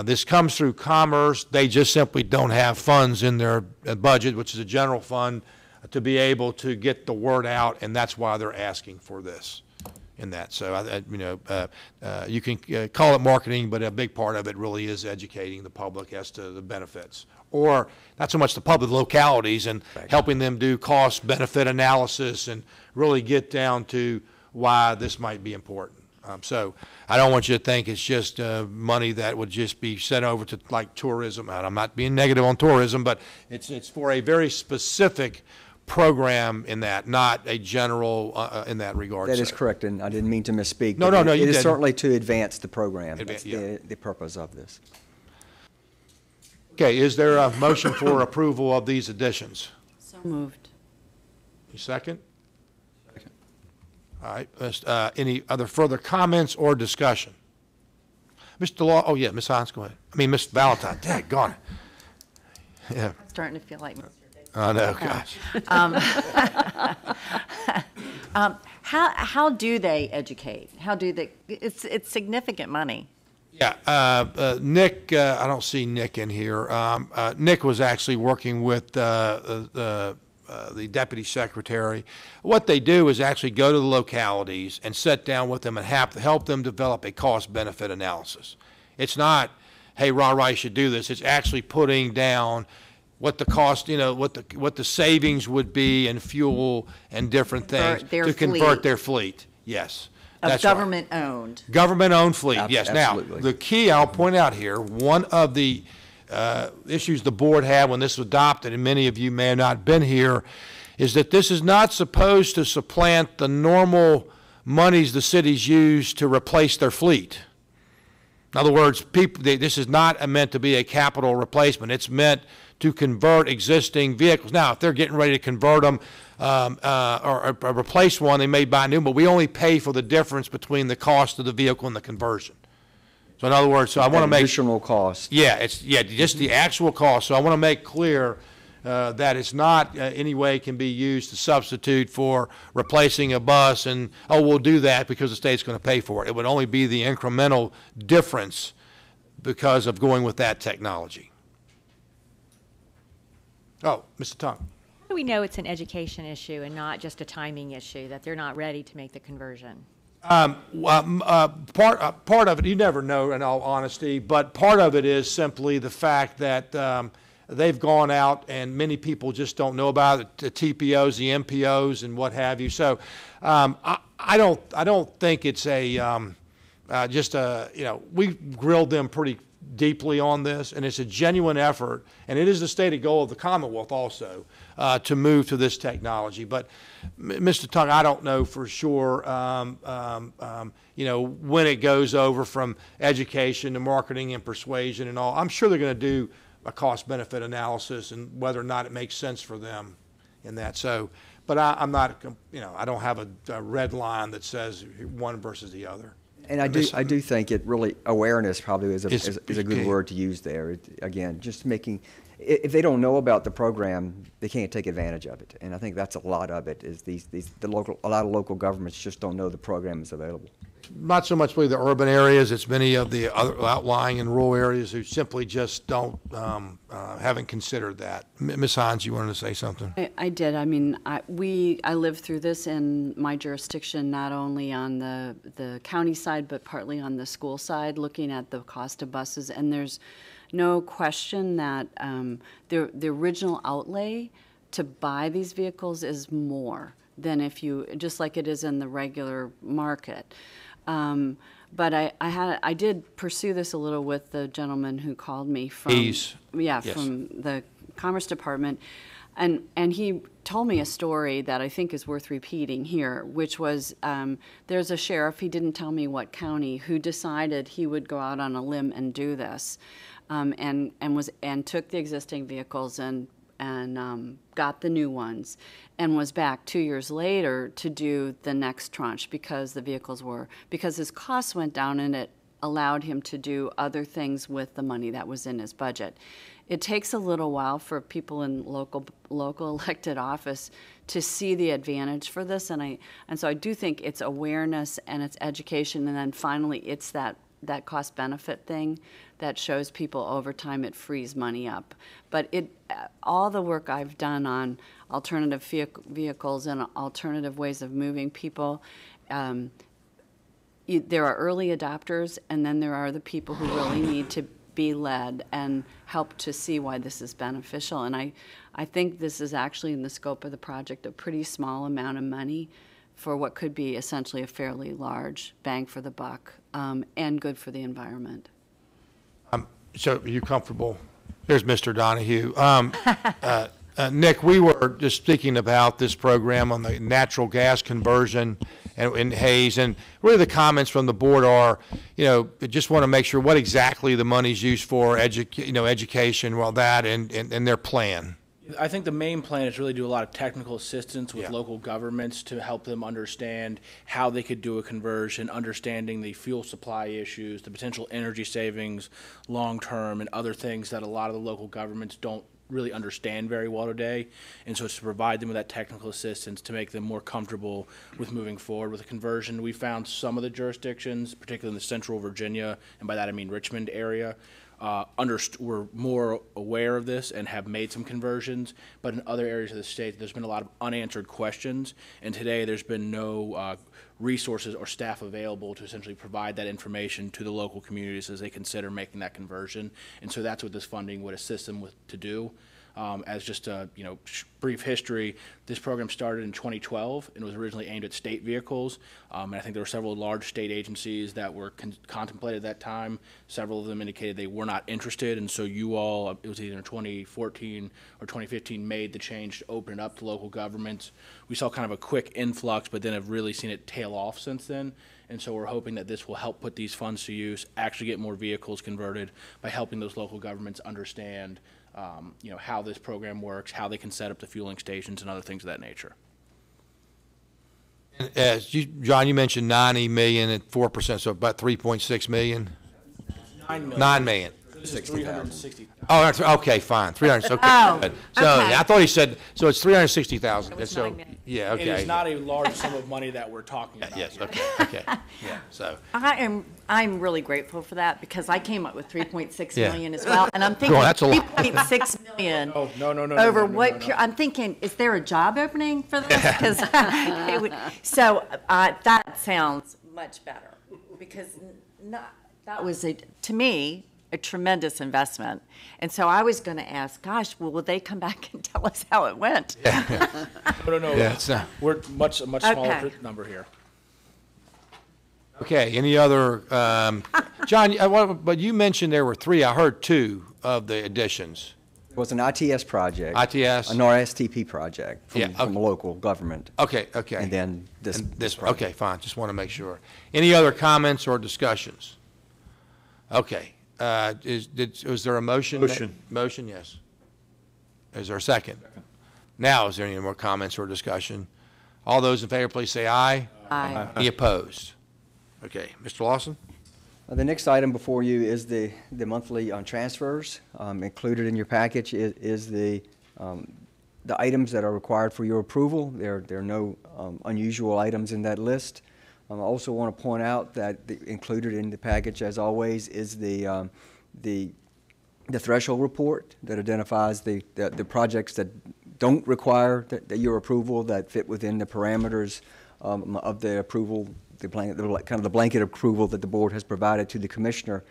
This comes through Commerce. They just simply don't have funds in their budget, which is a general fund, to be able to get the word out, and that's why they're asking for this. In that, so you can call it marketing, but a big part of it really is educating the public as to the benefits, or not so much the public, localities, and helping them do cost-benefit analysis and really get down to why this might be important. So I don't want you to think it's just money that would just be sent over to like tourism. And I'm not being negative on tourism, but it's for a very specific program in that, not a general in that regard. That is correct, and I didn't mean to misspeak. No, you It is didn't. certainly to advance the program. That's the purpose of this. Okay, is there a motion for approval of these additions? So moved. You second? Second. All right, any other further comments or discussion? Mr. Law, oh yeah, Ms. Hines, go ahead. I mean, Ms. Valentine, daggone it. Yeah. I'm starting to feel like Mr. Oh, no, gosh. How do they educate? How do they? It's significant money. Yeah, Nick. I don't see Nick in here. Nick was actually working with the deputy secretary. What they do is actually go to the localities and sit down with them and help them develop a cost-benefit analysis. It's not, hey, rah, you should do this. It's actually putting down what the cost, what the savings would be in fuel and different things to convert their fleet. Yes. That's government owned. Government owned fleet, yes. Absolutely. Now, the key I'll point out here, one of the issues the board had when this was adopted, and many of you may have not been here, is that this is not supposed to supplant the normal monies the cities use to replace their fleet. In other words, this is not meant to be a capital replacement. It's meant to convert existing vehicles. Now, if they're getting ready to convert them or replace one, they may buy new, but we only pay for the difference between the cost of the vehicle and the conversion. So in other words, so I want to make additional cost. Yeah, just the actual cost. So I want to make clear that it's not any way can be used to substitute for replacing a bus and, oh, we'll do that because the state's going to pay for it. It would only be the incremental difference because of going with that technology. Oh, Mr. Tongue. How do we know it's an education issue and not just a timing issue, that they're not ready to make the conversion? Part of it, you never know in all honesty, but part of it is simply the fact that they've gone out and many people just don't know about it, the TPOs, the MPOs, and what have you. So I don't think it's we grilled them pretty deeply on this, and it's a genuine effort, and it is the stated goal of the Commonwealth also to move to this technology. But Mr. Tongue, I don't know for sure, when it goes over from education to marketing and persuasion and all. I'm sure they're going to do a cost-benefit analysis and whether or not it makes sense for them in that. So, but I'm not, I don't have a red line that says one versus the other. And I do think it really, awareness probably is a good word to use there. Again, just making, if they don't know about the program, they can't take advantage of it. And I think that's a lot of it, is a lot of local governments just don't know the program is available. Not so much really the urban areas, it's many of the other outlying and rural areas who simply just haven't considered that. Ms. Hines, you wanted to say something? I did. I mean, I lived through this in my jurisdiction, not only on the county side, but partly on the school side, looking at the cost of buses. And there's no question that the original outlay to buy these vehicles is more than if you, just like it is in the regular market. But I did pursue this a little with the gentleman who called me from from the Commerce Department, and he told me a story that I think is worth repeating here, which was there's a sheriff, he didn't tell me what county, who decided he would go out on a limb and do this, and took the existing vehicles and got the new ones, and was back 2 years later to do the next tranche because because his costs went down, and it allowed him to do other things with the money that was in his budget. It takes a little while for people in local elected office to see the advantage for this, and so I do think it's awareness and it's education, and then finally it's that cost benefit thing that shows people over time it frees money up. But all the work I've done on alternative vehicles and alternative ways of moving people, there are early adopters, and then there are the people who really need to be led and help to see why this is beneficial. And I think this is actually, in the scope of the project, a pretty small amount of money for what could be essentially a fairly large bang for the buck, and good for the environment. So are you comfortable? There's Mr. Donahue. Nick, we were just speaking about this program on the natural gas conversion in Hayes, and really the comments from the board are, just want to make sure what exactly the money's used for, education, and their plan. I think the main plan is really do a lot of technical assistance with local governments to help them understand how they could do a conversion, understanding the fuel supply issues, the potential energy savings long-term, and other things that a lot of the local governments don't really understand very well today. And so it's to provide them with that technical assistance to make them more comfortable with moving forward with a conversion. We found some of the jurisdictions, particularly in the central Virginia, and by that I mean Richmond area, were more aware of this and have made some conversions, but in other areas of the state there's been a lot of unanswered questions, and today there's been no resources or staff available to essentially provide that information to the local communities as they consider making that conversion. And so that's what this funding would assist them with to do. As just a brief history, this program started in 2012 and was originally aimed at state vehicles. And I think there were several large state agencies that were contemplated at that time. Several of them indicated they were not interested, and so you all, it was either in 2014 or 2015, made the change to open it up to local governments. We saw kind of a quick influx, but then have really seen it tail off since then. And so we're hoping that this will help put these funds to use, actually get more vehicles converted by helping those local governments understand how this program works, how they can set up the fueling stations and other things of that nature. And as John, you mentioned 90 million at 4%, so about 3.6 million? 9 million. 9 million. This is 360. Oh, that's, okay, fine, 300, okay. Oh, Good. So okay. I thought he said, so it's 360,000. So, 9 million. yeah, okay. It is not a large sum of money that we're talking about. Yes, here. okay, yeah, so. I'm really grateful for that because I came up with 3.6 Yeah. million as well, and I'm thinking Well, that's a lot. 3.6 million. Oh, no. Over no, what? no. I'm thinking, is there a job opening for this? Because that sounds much better because that was to me a tremendous investment, and so I was going to ask, gosh, well, will they come back and tell us how it went? No. Yeah, it's not. We're a much smaller Okay. number here. Okay, any other, John, but you mentioned there were 3, I heard 2 of the additions. It was an ITS project. ITS? An RSTP project from, Yeah, from local government. Okay. And then this project. Okay, fine, just want to make sure. Any other comments or discussions? Okay, was there a motion? Motion. Motion, yes. Is there a second? Now, is there any more comments or discussion? All those in favor, please say aye. Aye. Any opposed? Okay, Mr. Lawson? The next item before you is the monthly transfers. Included in your package is the items that are required for your approval. There are no unusual items in that list. I also want to point out that included in the package, as always, is the threshold report that identifies the projects that don't require your approval, that fit within the parameters of the approval, kind of the blanket approval that the board has provided to the commissioner.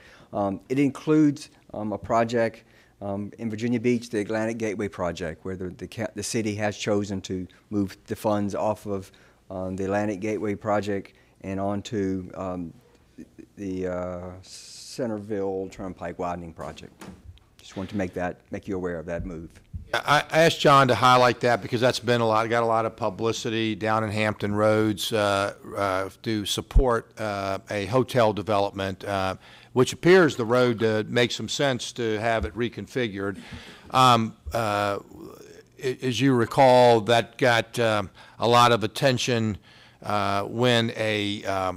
It includes a project in Virginia Beach, the Atlantic Gateway project, where the city has chosen to move the funds off of the Atlantic Gateway project and onto the Centerville Turnpike widening project. Just wanted to make you aware of that move. I asked John to highlight that because that's got a lot of publicity down in Hampton Roads to support a hotel development, which appears the road to make some sense to have it reconfigured. As you recall, that got a lot of attention when a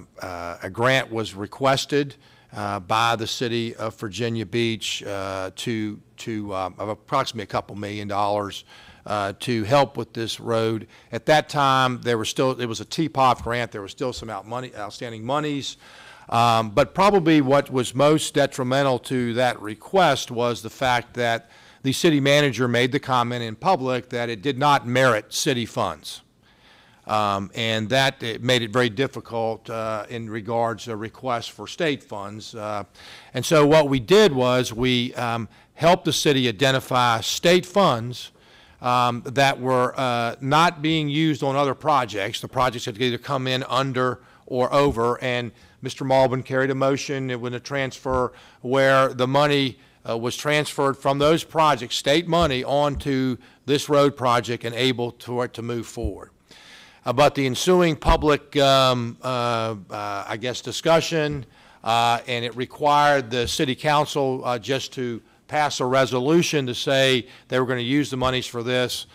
grant was requested by the city of Virginia Beach of approximately $2 million to help with this road. At that time, it was a TPOF grant. There was still some outstanding monies. But probably what was most detrimental to that request was the fact that the city manager made the comment in public that it did not merit city funds. And that made it very difficult in regards to requests for state funds. And so what we did was we helped the city identify state funds that were not being used on other projects. The projects had to either come in under or over, and Mr. Malbin carried a motion with a transfer where the money was transferred from those projects, state money, onto this road project and able for it to move forward. But the ensuing public, I guess, discussion, and it required the city council just to pass a resolution to say they were going to use the monies for this.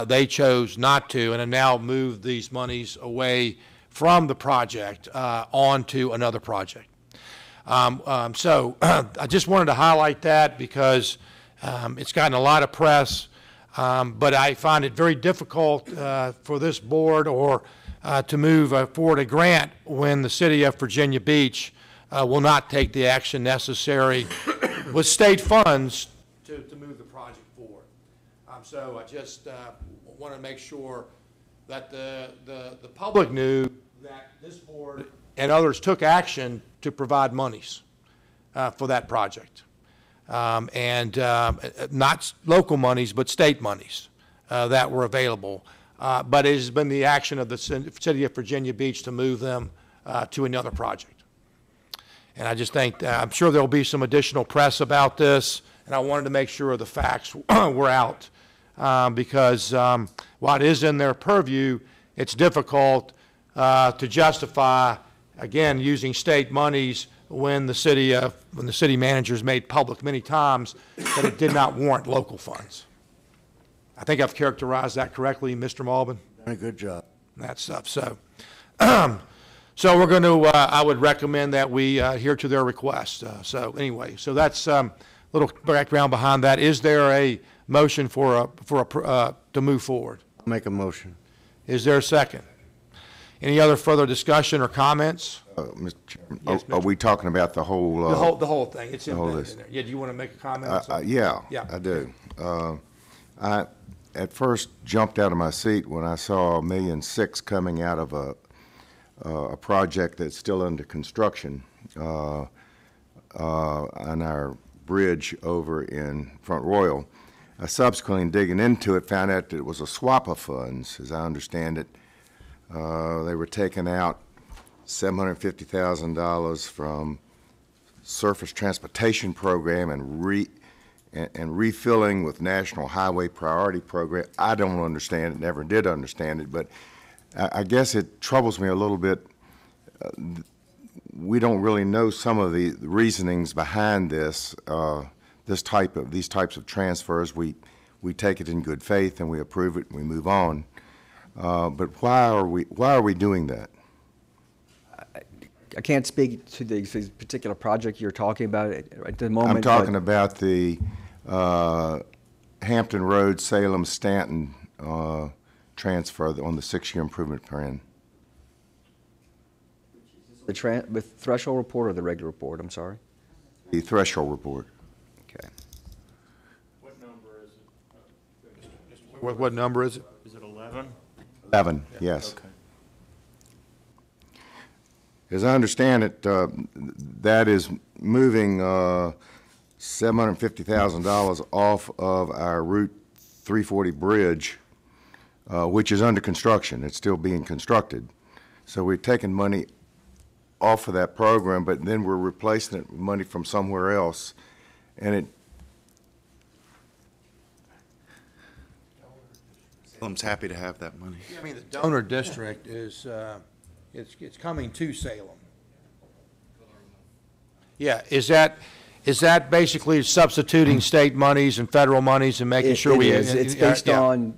They chose not to and have now moved these monies away from the project onto another project. So I just wanted to highlight that because it's gotten a lot of press. But I find it very difficult for this board or to move forward a grant when the city of Virginia Beach will not take the action necessary with state funds to move the project forward. So I just want to make sure that the public knew that this board and others took action to provide monies for that project. not local monies, but state monies that were available. But it has been the action of the city of Virginia Beach to move them to another project. And I just think, I'm sure there'll be some additional press about this, and I wanted to make sure the facts were out because while it is in their purview, it's difficult to justify, again, using state monies when the city managers made public many times that it did not warrant local funds. I think I've characterized that correctly, Mr. Malbin. Done a good job. That stuff. So, so we're going to. I would recommend that we adhere to their request. So anyway, so that's a little background behind that. Is there a motion to move forward? I'll make a motion. Is there a second? Any other further discussion or comments? Mr. Chairman, Yes, are we talking about the whole? The whole thing. It's in there. Yeah. Do you want to make a comment? Yeah, Yeah. I do. I at first jumped out of my seat when I saw $1.6 million coming out of a project that's still under construction on our bridge over in Front Royal. I subsequently digging into it found out that it was a swap of funds, as I understand it. They were taking out $750,000 from Surface Transportation Program and refilling with National Highway Priority Program. I don't understand it, never did understand it, but I guess it troubles me a little bit. We don't really know some of the reasonings behind this. These types of transfers. We take it in good faith and we approve it and we move on. But why are we doing that? I can't speak to the particular project you're talking about at the moment. I'm talking about the Hampton Road, Salem, Stanton transfer on the 6-year improvement plan. With threshold report or the regular report? I'm sorry. The threshold report. Okay. What number is it? What number is it? Is it 11? 11, yes. Okay. As I understand it, that is moving $750,000 off of our Route 340 bridge, which is under construction. It's still being constructed. So we're taking money off of that program, but then we're replacing it with money from somewhere else. And it Salem's happy to have that money. I mean, the donor district is, it's coming to Salem. Yeah, is that basically substituting state monies and federal monies and making sure we? It is. It's based on,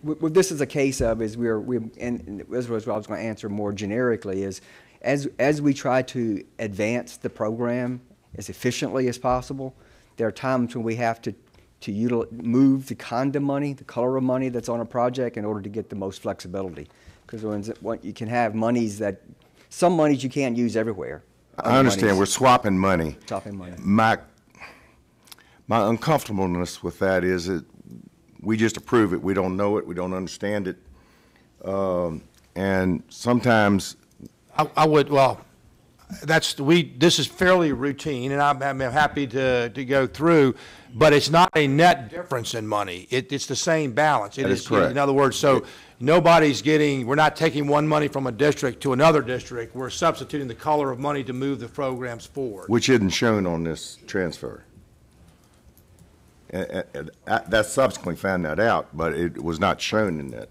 what this is a case of is and this was what I was going to answer more generically is, as we try to advance the program as efficiently as possible, there are times when we have to move the kind of money, the color of money that's on a project in order to get the most flexibility. Because you can have monies some monies you can't use everywhere. I understand. We're swapping money. Swapping money. My uncomfortableness with that is that we just approve it. We don't know it. We don't understand it. And sometimes this is fairly routine, and I'm happy to go through, but it's not a net difference in money. It's the same balance. That is correct. In other words, so we're not taking one money from a district to another district. We're substituting the color of money to move the programs forward. which isn't shown on this transfer. That subsequently found that out, but it was not shown in that.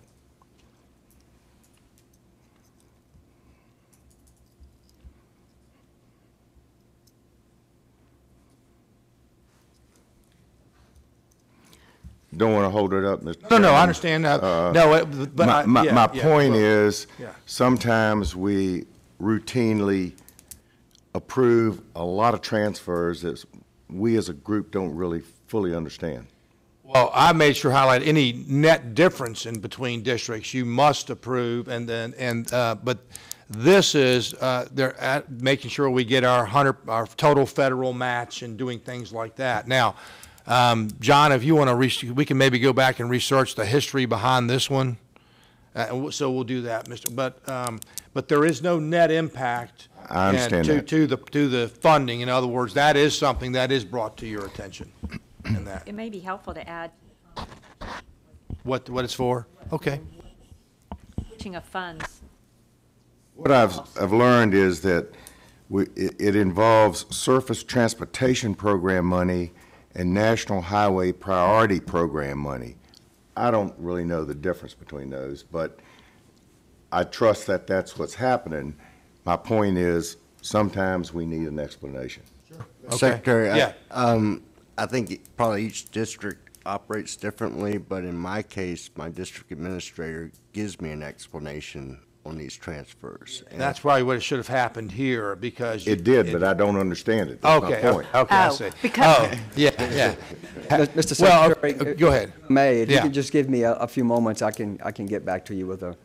Don't want to hold it up, Mr. No, I Chairman. understand. My point is, Yeah. sometimes we routinely approve a lot of transfers that we as a group don't really fully understand. Well, I made sure to highlight any net difference in between districts you must approve, but this is they're making sure we get our total federal match and doing things like that. Now, John, if you want to, we can maybe go back and research the history behind this one. So we'll do that, but there is no net impact. I understand that. To the funding. In other words, that is something that is brought to your attention. And that It may be helpful to add what it's for. Okay. switching of funds. What I've learned is that it involves Surface Transportation Program money and National Highway Priority Program money. I don't really know the difference between those, but I trust that that's what's happening. My point is, sometimes we need an explanation. Okay. Secretary, Yeah. I think probably each district operates differently, but in my case, my district administrator gives me an explanation on these transfers. And That's probably what it should have happened here, because. It did, but I don't understand it. That's my Okay, point. okay, I Oh, see. because- Oh, yeah. Mr. Well, Secretary, go ahead. May, if you Yeah. could just give me a few moments, I can get back to you with a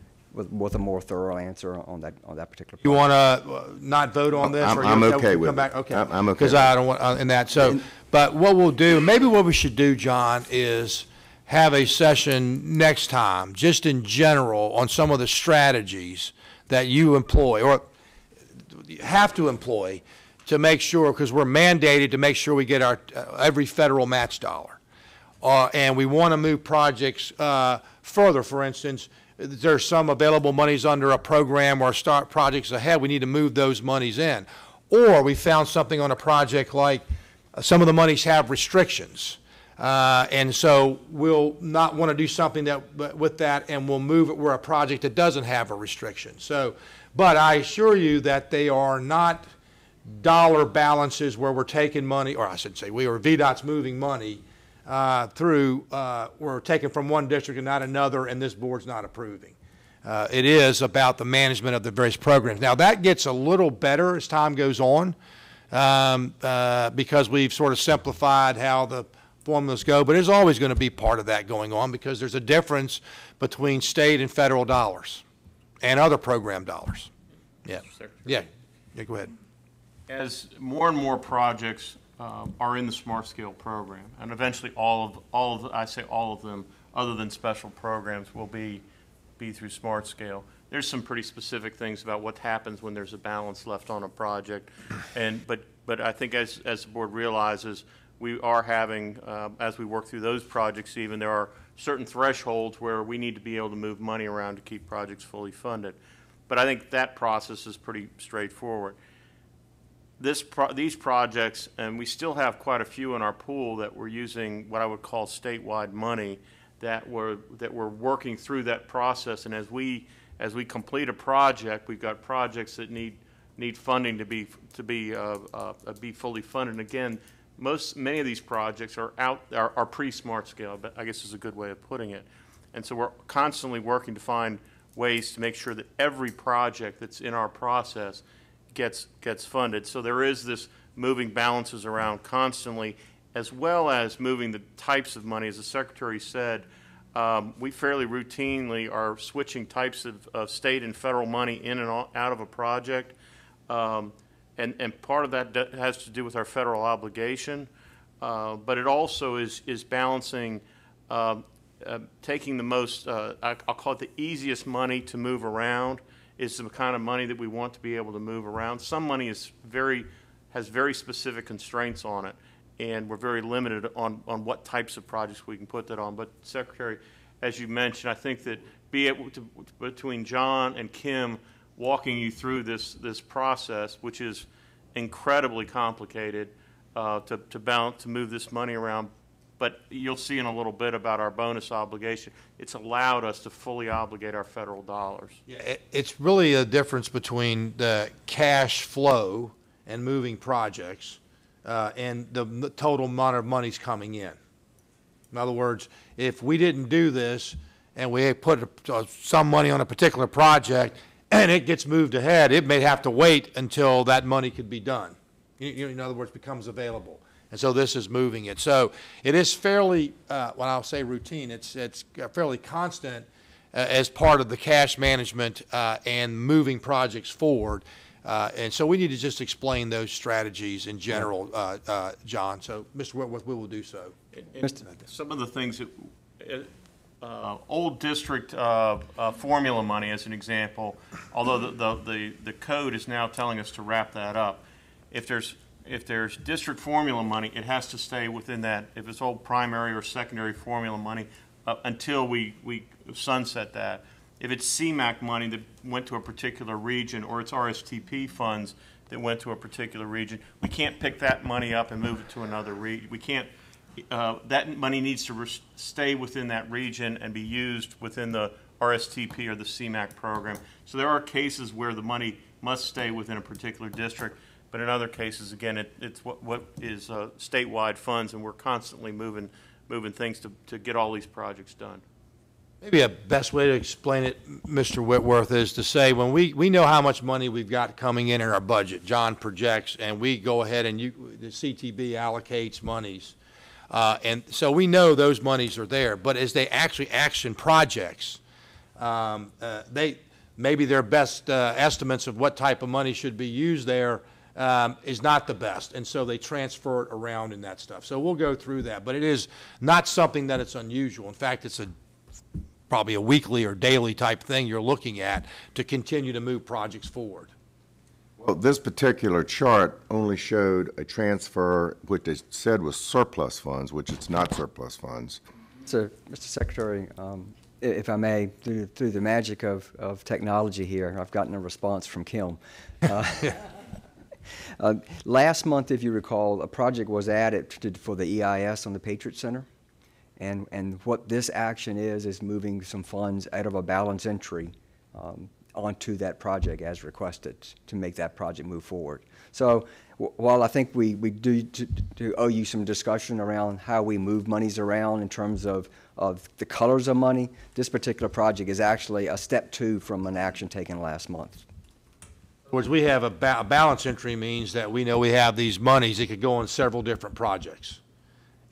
more thorough answer on that particular. You want to not vote on this? or I'm you okay with come back? it. Okay. I'm okay Because with I don't want, in that, so, but what we'll do, maybe what we should do, John, is have a session next time, just in general, on some of the strategies that you employ, or have to employ, to make sure, because we're mandated to make sure we get our, every federal match dollar. And we want to move projects further. For instance, there's some available monies under a program or start projects ahead. We need to move those monies in. Or we found something on a project like some of the monies have restrictions. And so we'll not want to do something with that, and we'll move it where a project that doesn't have a restriction. So, but I assure you that they are not dollar balances where we're taking money, or I should say, VDOT's moving money through, we're taking from one district and not another, and this board's not approving. It is about the management of the various programs. Now, that gets a little better as time goes on, because we've sort of simplified how the formulas go, but there's always going to be part of that going on, because there's a difference between state and federal dollars and other program dollars. Yeah. Yeah. Go ahead. As more and more projects are in the Smart Scale program, and eventually all of them, other than special programs, will be through Smart Scale. There's some pretty specific things about what happens when there's a balance left on a project, but I think as the board realizes, we are having, as we work through those projects even, there are certain thresholds where we need to be able to move money around to keep projects fully funded. But I think that process is pretty straightforward. These projects, and we still have quite a few in our pool that we're using what I would call statewide money, that we're working through that process. And as we complete a project, we've got projects that need funding to be fully funded. And again, many of these projects are pre-Smart Scale, but I guess is a good way of putting it. And so we're constantly working to find ways to make sure that every project that's in our process gets funded. So there is this moving balances around constantly, as well as moving the types of money. As the Secretary said, we fairly routinely are switching types of state and federal money in and out of a project. And part of that has to do with our federal obligation, but it also is balancing, taking the most, I'll call it the easiest money to move around, is the kind of money that we want to be able to move around. Some money has very specific constraints on it, and we're very limited on what types of projects we can put that on. But Secretary, as you mentioned, I think that between John and Kim walking you through this process, which is incredibly complicated to move this money around, but you'll see in a little bit about our bonus obligation. It's allowed us to fully obligate our federal dollars. Yeah, it's really a difference between the cash flow and moving projects and the total amount of money's coming in. In other words, if we didn't do this and we put some money on a particular project and it gets moved ahead, it may have to wait until that money could be done. In other words, becomes available. And so this is moving it. So it is fairly, when I'll say routine, it's fairly constant as part of the cash management and moving projects forward. And so we need to just explain those strategies in general, John. So Mr. Whitworth, we will do so. And some of the things that, old district formula money, as an example, although the code is now telling us to wrap that up, if there's district formula money, it has to stay within that. If it's old primary or secondary formula money, until we sunset that. If it's CMAQ money that went to a particular region, or it's RSTP funds that went to a particular region, we can't pick that money up and move it to another region. We can't. That money needs to stay within that region and be used within the RSTP or the CMAQ program. So there are cases where the money must stay within a particular district, but in other cases, again, it's what is statewide funds, and we're constantly moving things to get all these projects done. Maybe a best way to explain it, Mr. Whitworth, is to say when we know how much money we've got coming in our budget, John projects, and we go ahead and the CTB allocates monies. And so we know those monies are there, but as they actually action projects, maybe their best estimates of what type of money should be used there is not the best, and so they transfer it around in that stuff. So we'll go through that, but it is not something that it's unusual. In fact, it's probably a weekly or daily type thing you're looking at to continue to move projects forward. Well, this particular chart only showed a transfer, which they said was surplus funds, which it's not surplus funds. So, Mr. Secretary, if I may, through the magic of technology here, I've gotten a response from Kim. Last month, if you recall, a project was added for the EIS on the Patriot Center. And what this action is moving some funds out of a balance entry onto that project as requested to make that project move forward. So while I think we do owe you some discussion around how we move monies around in terms of the colors of money, this particular project is actually a step 2 from an action taken last month. In other words, we have a balance entry means that we know we have these monies that could go on several different projects.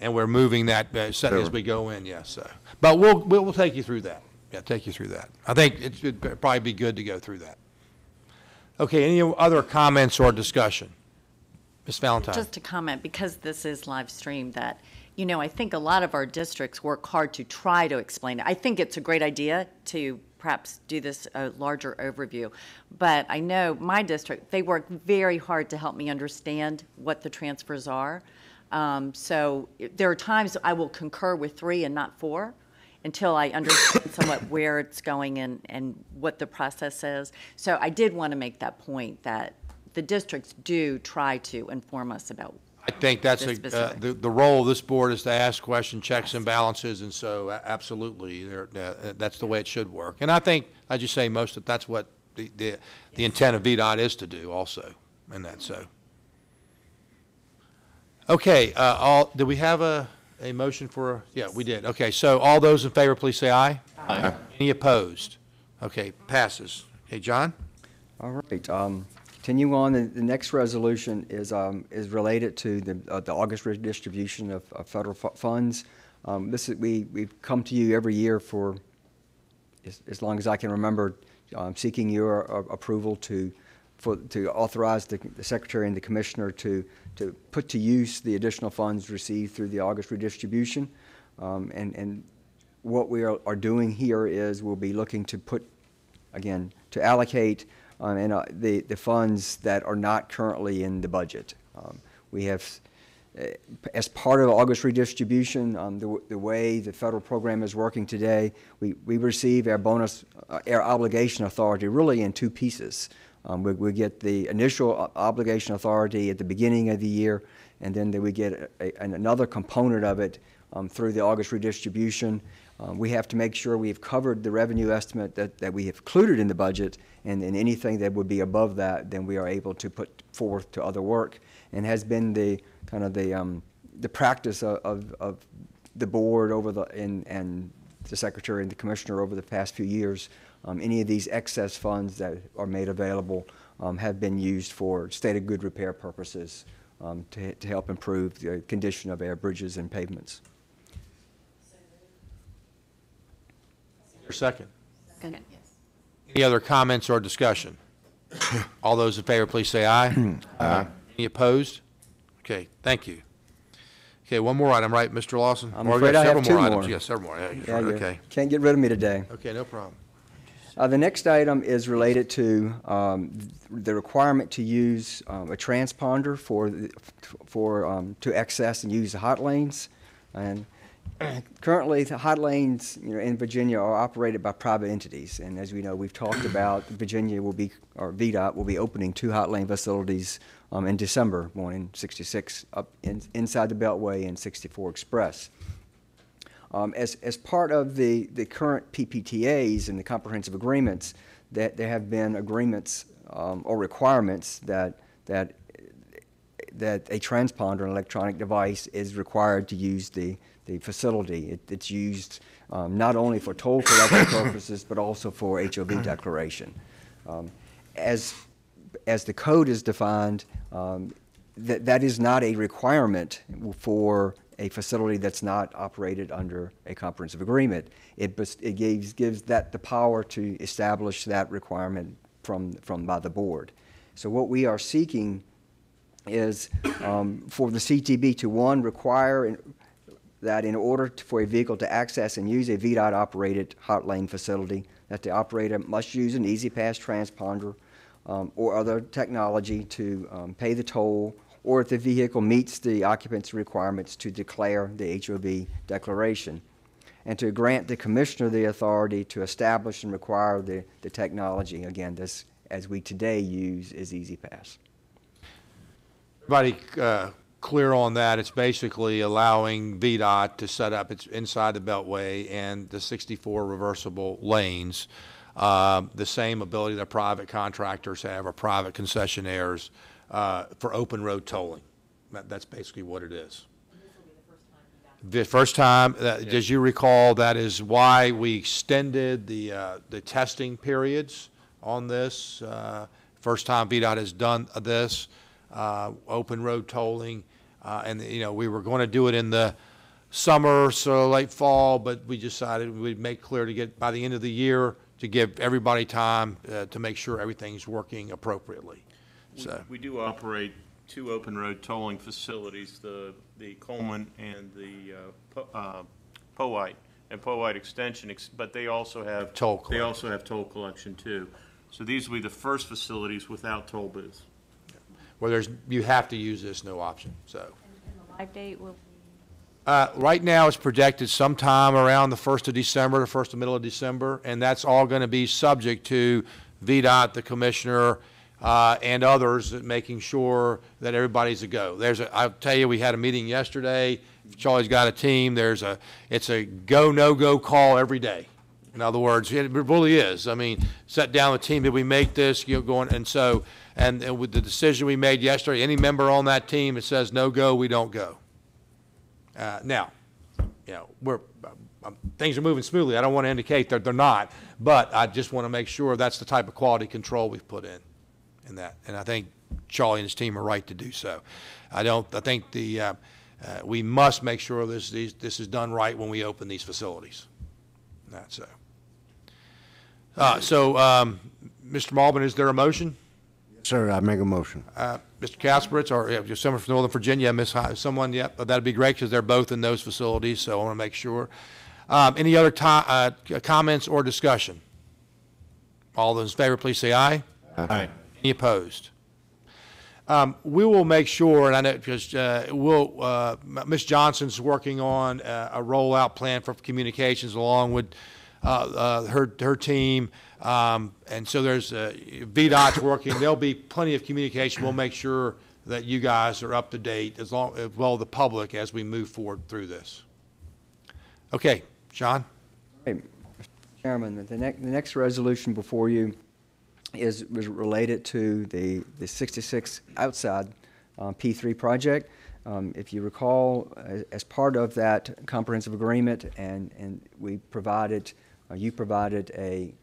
And we're moving that as we go in, yes. But we'll take you through that. Yeah, take you through that. I think it should probably be good to go through that. Okay, any other comments or discussion? Ms. Valentine. Just to comment, because this is live streamed, that, you know, I think a lot of our districts work hard to try to explain it. I think it's a great idea to perhaps do this a larger overview. But I know my district, they work very hard to help me understand what the transfers are. So there are times I will concur with 3 and not 4 until I understand somewhat where it's going and what the process is. So I did want to make that point that the districts do try to inform us about. I think that's the role of this board is to ask questions, checks and balances, and so absolutely, that's the way it should work. And I think, I just say that's what the intent of VDOT is to do also, and that's so. Okay, did we have a motion for, yeah, we did. Okay, so all those in favor, please say aye. Aye. Any opposed? Okay, passes. Okay, John? All right, continue on, the next resolution is related to the August redistribution of federal funds. We've come to you every year for, as long as I can remember, seeking your approval to authorize the Secretary and the Commissioner to put to use the additional funds received through the August redistribution. And what we are doing here is we'll be looking to to allocate the funds that are not currently in the budget. We have, as part of the August redistribution, the way the federal program is working today, we receive our obligation authority really in 2 pieces. We get the initial obligation authority at the beginning of the year, and then we get another component of it through the August redistribution. We have to make sure we've covered the revenue estimate that we have included in the budget, and anything that would be above that, then we are able to put forth to other work, and has been the practice of the board and the Secretary and the Commissioner over the past few years. Any of these excess funds that are made available have been used for stated good repair purposes to help improve the condition of our bridges and pavements. Your second. Second, yes. Any other comments or discussion? All those in favor, please say aye. Aye. Any opposed? Okay, thank you. Okay, one more item, right, Mr. Lawson? I'm Or afraid I have several two more more. items. Yes, several more. Yeah, you're Yeah, right. you Okay. can't get rid of me today. Okay, no problem. The next item is related to the requirement to use a transponder to access and use the hot lanes. And currently, the hot lanes, in Virginia are operated by private entities. And as we know, we've talked about Virginia or VDOT will be opening 2 hot lane facilities in December, one in 66 up inside the Beltway and 64 Express. As part of the current PPTAs and the comprehensive agreements, that there have been agreements or requirements that a transponder, an electronic device, is required to use the facility. It's used not only for toll collection purposes, but also for HOV declaration. As the code is defined, that is not a requirement for a facility that's not operated under a comprehensive agreement. It gives that the power to establish that requirement by the board. So what we are seeking is for the CTB to, one, require that in order for a vehicle to access and use a VDOT-operated hot lane facility, that the operator must use an E-ZPass transponder or other technology to pay the toll, or if the vehicle meets the occupancy requirements, to declare the HOV declaration, and to grant the commissioner the authority to establish and require the technology. Again, this, as we today use, is E-ZPass. Everybody clear on that? It's basically allowing VDOT to set up its inside the Beltway and the 64 reversible lanes, the same ability that private contractors have or private concessionaires for open road tolling. That's basically what it is. The first time, as you recall, that is why we extended the testing periods on this. First time VDOT has done this, open road tolling, and we were going to do it in the summer, so late fall, but we decided we'd make clear to get by the end of the year to give everybody time to make sure everything's working appropriately. So we do operate 2 open road tolling facilities, the Coleman and the Powhite and Powhite Extension, but they also have toll collection. They also have toll collection too. So these will be the first facilities without toll booths. Where you have to use this, no option. So. And the live date will. Right now, it's projected sometime around the 1st of December, the 1st of middle of December, and that's all going to be subject to VDOT, the commissioner, and others making sure that everybody's a go. I'll tell you, we had a meeting yesterday. Charlie's got a team. It's a go, no-go call every day. In other words, it really is. I mean, sit down with the team, did we make this, going, and so, and with the decision we made yesterday, any member on that team that says no go, we don't go. Now, things are moving smoothly. I don't want to indicate that they're not, but I just want to make sure that's the type of quality control we've put in that. And I think Charlie and his team are right to do so. I think we must make sure this is done right when we open these facilities. That's so. Mr. Malvin, is there a motion? Sir, I make a motion. Mr. Kasperitz, or someone from Northern Virginia, someone, yep, that'd be great because they're both in those facilities, so I want to make sure. Any other comments or discussion? All those in favor, please say aye. Aye. Any opposed? We will make sure, and I know because Ms. Johnson's working on a rollout plan for communications along with her team. And so there's VDOT's working. There'll be plenty of communication. We'll make sure that you guys are up to date as well the public as we move forward through this. Okay, John. Hey, Mr. Chairman, the next resolution before you was related to the 66 outside P3 project. If you recall, as part of that comprehensive agreement, and we provided, you provided a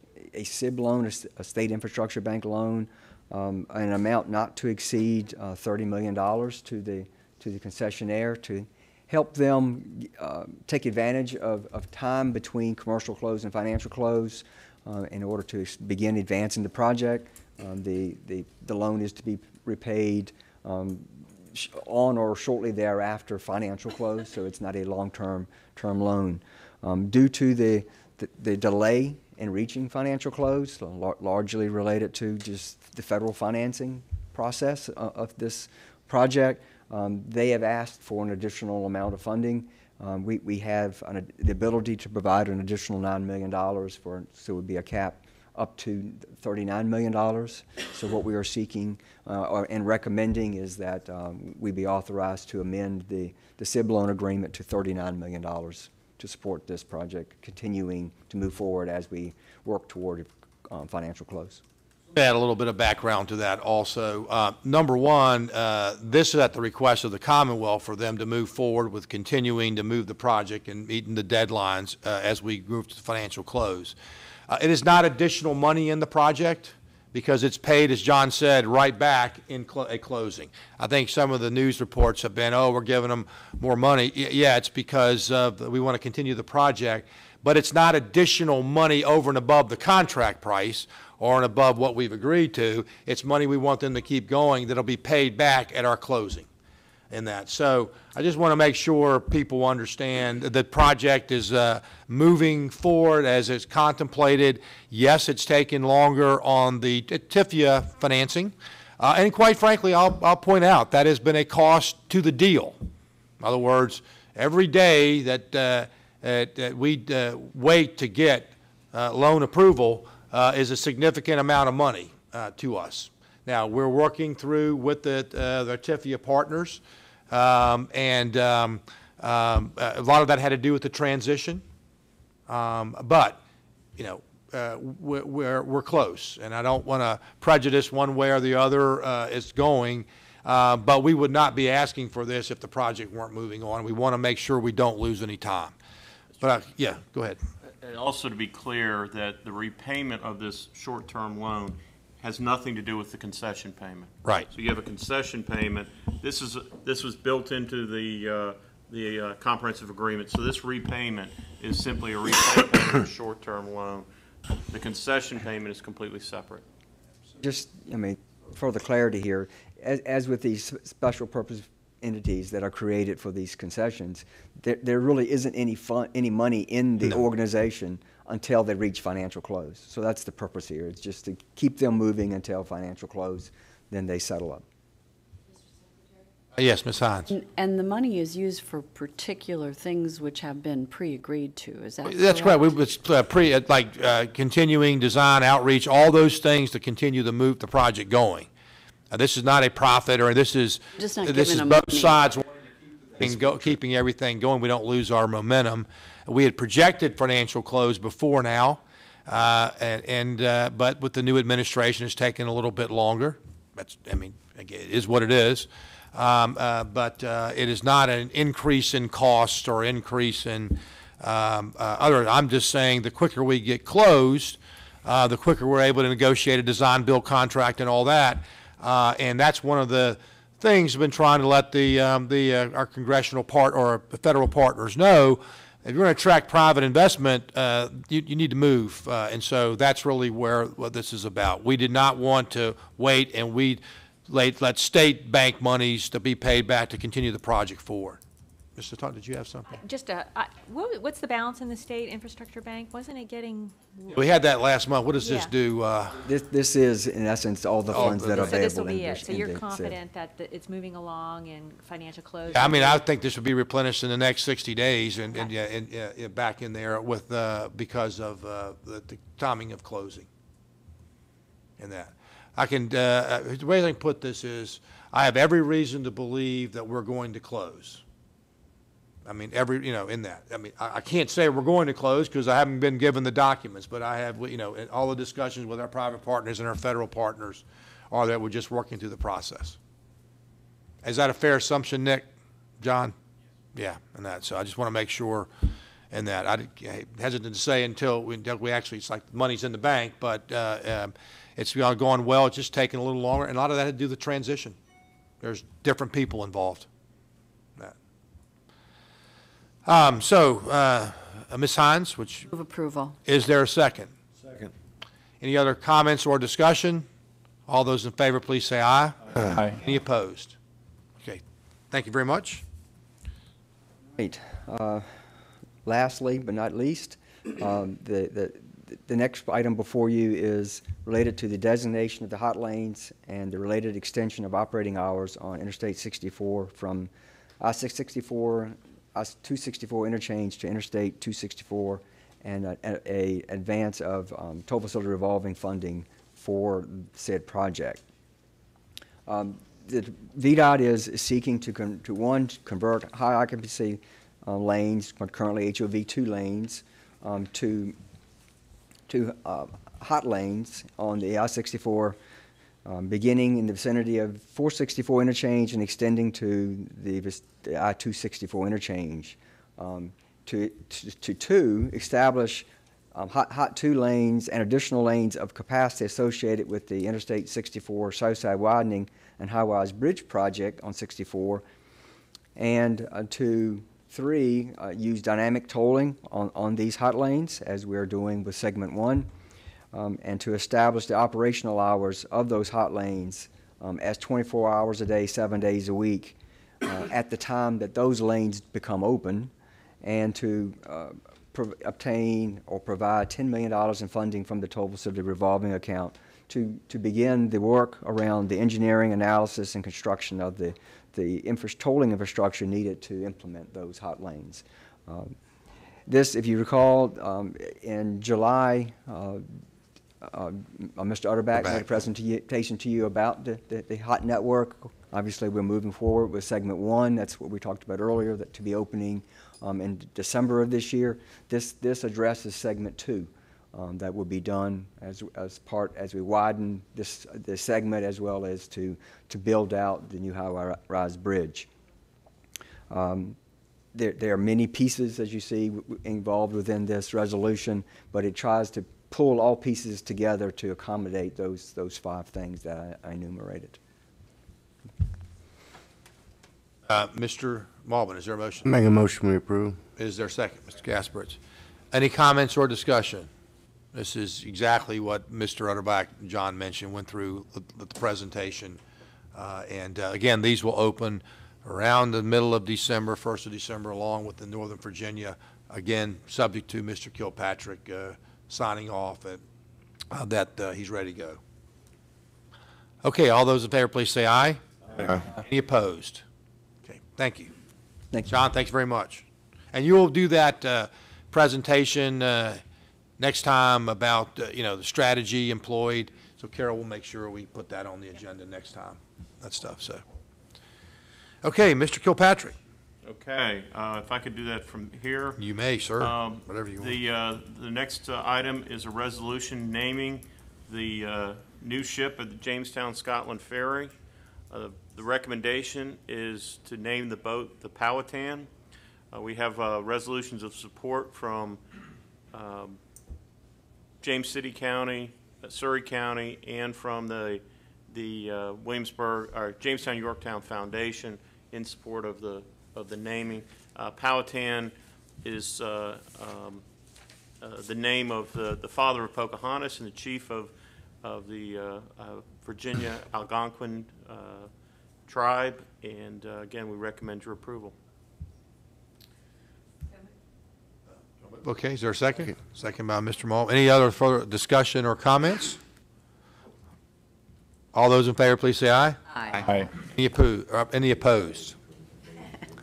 SIB loan, a state infrastructure bank loan, an amount not to exceed $30 million to the concessionaire to help them take advantage of time between commercial close and financial close in order to begin advancing the project. The loan is to be repaid on or shortly thereafter financial close, so it's not a long-term loan. Due to the delay in reaching financial close, largely related to just the federal financing process of this project, they have asked for an additional amount of funding. We have the ability to provide an additional $9 million so it would be a cap up to $39 million. So what we are seeking and recommending is that we be authorized to amend the SIB loan agreement to $39 million to support this project, continuing to move forward as we work toward financial close. Add a little bit of background to that also. Number one, this is at the request of the Commonwealth for them to move forward with continuing to move the project and meeting the deadlines as we move to the financial close. It is not additional money in the project because it's paid, as John said, right back in a closing. I think some of the news reports have been, oh, we're giving them more money. Yeah, it's because we want to continue the project, but it's not additional money over and above the contract price or and above what we've agreed to. It's money we want them to keep going that'll be paid back at our closing in that. So I just want to make sure people understand that the project is moving forward as it's contemplated. Yes, it's taken longer on the TIFIA financing. And quite frankly, I'll point out that has been a cost to the deal. In other words, every day that we wait to get loan approval is a significant amount of money to us. Now, we're working through with the TIFIA partners, and a lot of that had to do with the transition. But, you know, we're close, and I don't want to prejudice one way or the other it's going, but we would not be asking for this if the project weren't moving on. We want to make sure we don't lose any time. But, yeah, go ahead. And also to be clear that the repayment of this short-term loan has nothing to do with the concession payment. Right. So you have a concession payment. This was built into the comprehensive agreement. So this repayment is simply a repayment of a short-term loan. The concession payment is completely separate. Just, I mean, further clarity here, as with these special purpose entities that are created for these concessions, there really isn't any money in the organization until they reach financial close. So that's the purpose here. It's just to keep them moving until financial close, then they settle up. Yes, Ms. Hines. And the money is used for particular things which have been pre-agreed to, is that correct? That's correct. It's continuing design, outreach, all those things to continue to move the project going. This is not a profit, or this is both sides keeping everything going. We don't lose our momentum. We had projected financial close before now, but with the new administration, it's taken a little bit longer. Again, it is what it is. But it is not an increase in cost or increase in other. I'm just saying the quicker we get closed, the quicker we're able to negotiate a design build contract and all that. And that's one of the things we've been trying to let our congressional or federal partners know. If you're going to attract private investment, you need to move. And so that's really what this is about. We did not want to wait and let state bank monies to be paid back to continue the project forward. Mr. Todd, did you have something? Just what's the balance in the state infrastructure bank? Wasn't it getting? We had that last month. What does this do? This is, in essence, all the funds that are available. So this will be it. So you're confident that it's moving along and financial close? I mean, I think this will be replenished in the next 60 days and back in there with because of the timing of closing and that. The way I can put this is I have every reason to believe that we're going to close. I mean, in that. I mean, I can't say we're going to close because I haven't been given the documents, but I have, in all the discussions with our private partners and our federal partners are that we're just working through the process. Is that a fair assumption, Nick? John? Yeah, and that. So I just want to make sure in that. I hesitant to say until we actually, it's like the money's in the bank, but it's going well. It's just taking a little longer, and a lot of that had to do with the transition. There's different people involved. Ms. Hines, Move approval. Is there a second? Second. Any other comments or discussion? All those in favor, please say aye. Aye. Any opposed? Okay, Thank you very much. Right. Lastly, but not least, the next item before you is related to the designation of the hot lanes and the related extension of operating hours on Interstate 64 from I-664, I-264 interchange to Interstate 264, and a advance of toll facility revolving funding for said project. The VDOT is seeking to convert high occupancy lanes, currently HOV2 lanes, to hot lanes on the I-64, beginning in the vicinity of 464 interchange and extending to the I-264 interchange. To establish hot 2 lanes and additional lanes of capacity associated with the Interstate 64 Southside widening and high-rise bridge project on 64, and to 3, use dynamic tolling on these hot lanes, as we're doing with segment 1, and to establish the operational hours of those hot lanes as 24 hours a day, 7 days a week, at the time that those lanes become open, and to obtain or provide $10 million in funding from the toll facility revolving account to begin the work around the engineering, analysis, and construction of the tolling infrastructure needed to implement those hot lanes. This, if you recall, in July, Mr. Utterback made a presentation to you about the hot network. Obviously, we're moving forward with segment 1. That's what we talked about earlier, that to be opening in December of this year. This addresses segment 2. That will be done as we widen this segment, as well as to build out the new high-rise bridge. There are many pieces, as you see, involved within this resolution, but it tries to pull all pieces together to accommodate those 5 things that I enumerated. Mr. Malvin, is there a motion? Make a motion we approve. Is there a second? Mr. Gasperitz. Any comments or discussion? This is exactly what Mr. Utterback and John mentioned, went through the presentation. Again, these will open around the middle of December, 1st of December, along with the Northern Virginia, again, subject to Mr. Kilpatrick signing off that he's ready to go. Okay, all those in favor, please say aye. Aye. Any opposed? Okay, thank you. Thank you. John, thanks very much. And you will do that presentation next time about, the strategy employed. So Carol will make sure we put that on the agenda next time, that stuff, so. Okay, Mr. Kilpatrick. Okay, if I could do that from here. You may, sir, whatever you want. The next item is a resolution naming the new ship at the Jamestown, Scotland Ferry. The recommendation is to name the boat the Powhatan. We have resolutions of support from James City County, Surrey County, and from the Williamsburg or Jamestown Yorktown Foundation in support of the naming. Powhatan is the name of the father of Pocahontas and the chief of the Virginia Algonquin tribe, and again, we recommend your approval. Okay, is there a second? Second by Mr. Mull. Any other further discussion or comments? All those in favor, please say aye. Aye. Any opposed?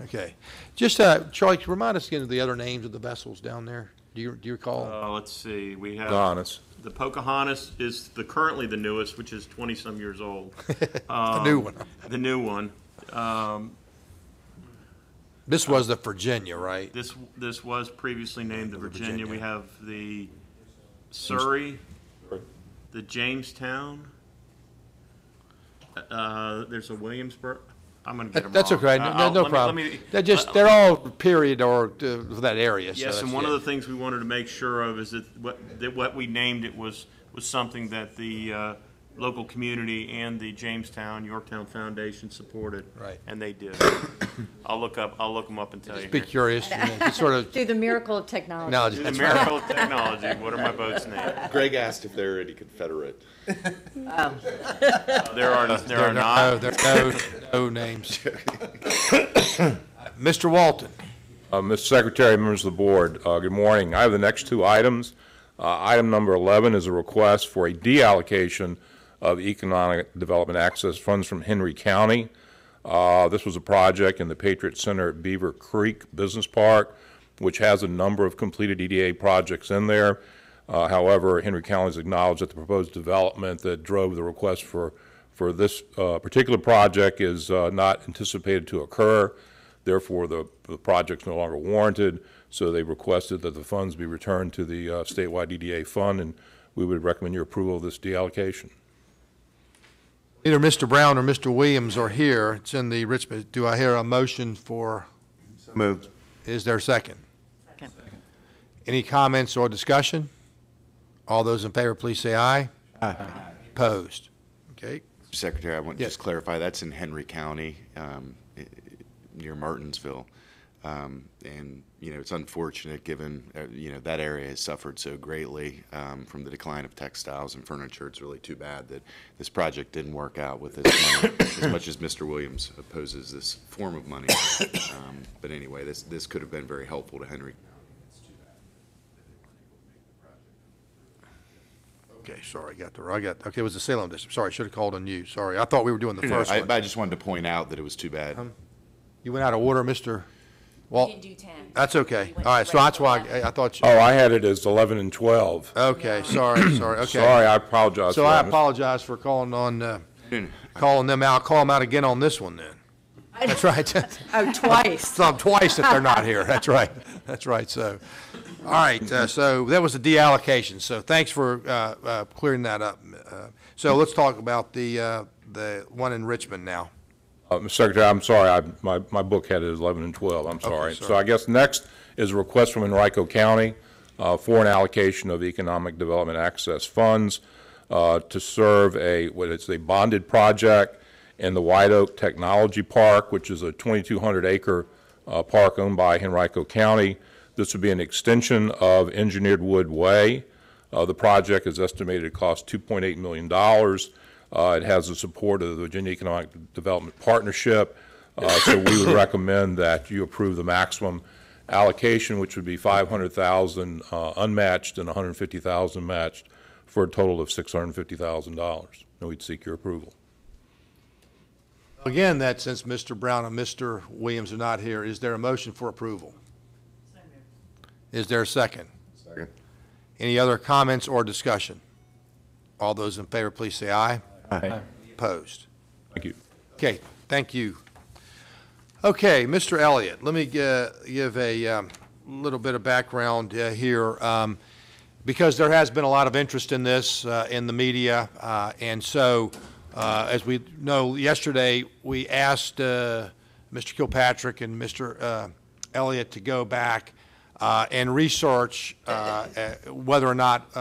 Okay. Just, Charlie, remind us again of the other names of the vessels down there. Do you recall? Let's see. We have the Pocahontas is currently the newest, which is 20-some years old. The new one. The new one. This was the Virginia, right? This was previously named the Virginia. We have the Surrey, the Jamestown. There's a Williamsburg. I'm going to get them That's wrong. okay. No problem. They're all period or for that area. Yes, so and one of the things we wanted to make sure of is that what we named it was something that the local community and the Jamestown, Yorktown Foundation supported. Right. And they did. I'll look them up and tell you. Be here. curious, just sort of. Through the miracle of technology. No, Through the that's miracle right. of technology. What are my boats named? Greg asked if there are any Confederate. There are not. There are no names. Mr. Walton. Mr. Secretary, members of the board, good morning. I have the next two items. Item number 11 is a request for a deallocation of economic development access funds from Henry County. This was a project in the Patriot Center at Beaver Creek Business Park, which has a number of completed EDA projects in there. However, Henry County has acknowledged that the proposed development that drove the request for this particular project is not anticipated to occur. Therefore, the project's no longer warranted, so they requested that the funds be returned to the statewide EDA fund, and we would recommend your approval of this deallocation. Either Mr. Brown or Mr. Williams are here. It's in the Richmond. Do I hear a motion for? Moved. Is there a second? Second. Any comments or discussion? All those in favor, please say aye. Aye. Opposed? Okay. Secretary, I want to Yes. just clarify, that's in Henry County, near Martinsville. And, it's unfortunate given, that area has suffered so greatly from the decline of textiles and furniture. It's really too bad that this project didn't work out with this money, as much as Mr. Williams opposes this form of money. But anyway, this could have been very helpful to Henry. Okay, sorry, okay, it was the Salem district. Sorry, should have called on you. Sorry, I thought we were doing the first one. I just wanted to point out that it was too bad. You went out of order, Mr. Walt? You didn't do 10. That's okay. All right, so that's why I thought you. Oh, I had it as 11 and 12. Okay, sorry, okay. Sorry, I apologize. So I apologize for calling on, calling them out. Call them out again on this one then. That's right. Oh, twice. Twice if they're not here. That's right. That's right. So, all right. So that was the deallocation. So thanks for clearing that up. So let's talk about the one in Richmond now. Mr. Secretary, I'm sorry, my book had it as 11 and 12, I'm sorry. So I guess next is a request from Henrico County for an allocation of economic development access funds to serve a bonded project in the White Oak Technology Park, which is a 2,200 acre park owned by Henrico County. This would be an extension of Engineered Wood Way. The project is estimated to cost $2.8 million. It has the support of the Virginia Economic Development Partnership, so we would recommend that you approve the maximum allocation, which would be $500,000 unmatched and $150,000 matched, for a total of $650,000. And we'd seek your approval. Again, that since Mr. Brown and Mr. Williams are not here, is there a motion for approval? Is there a second? Second. Any other comments or discussion? All those in favor, please say aye. Aye. Opposed? Thank you. Okay, thank you. Okay, Mr. Elliott, let me give a little bit of background here, because there has been a lot of interest in this in the media, and so as we know, yesterday we asked Mr. Kilpatrick and Mr. Elliott to go back and research whether or not,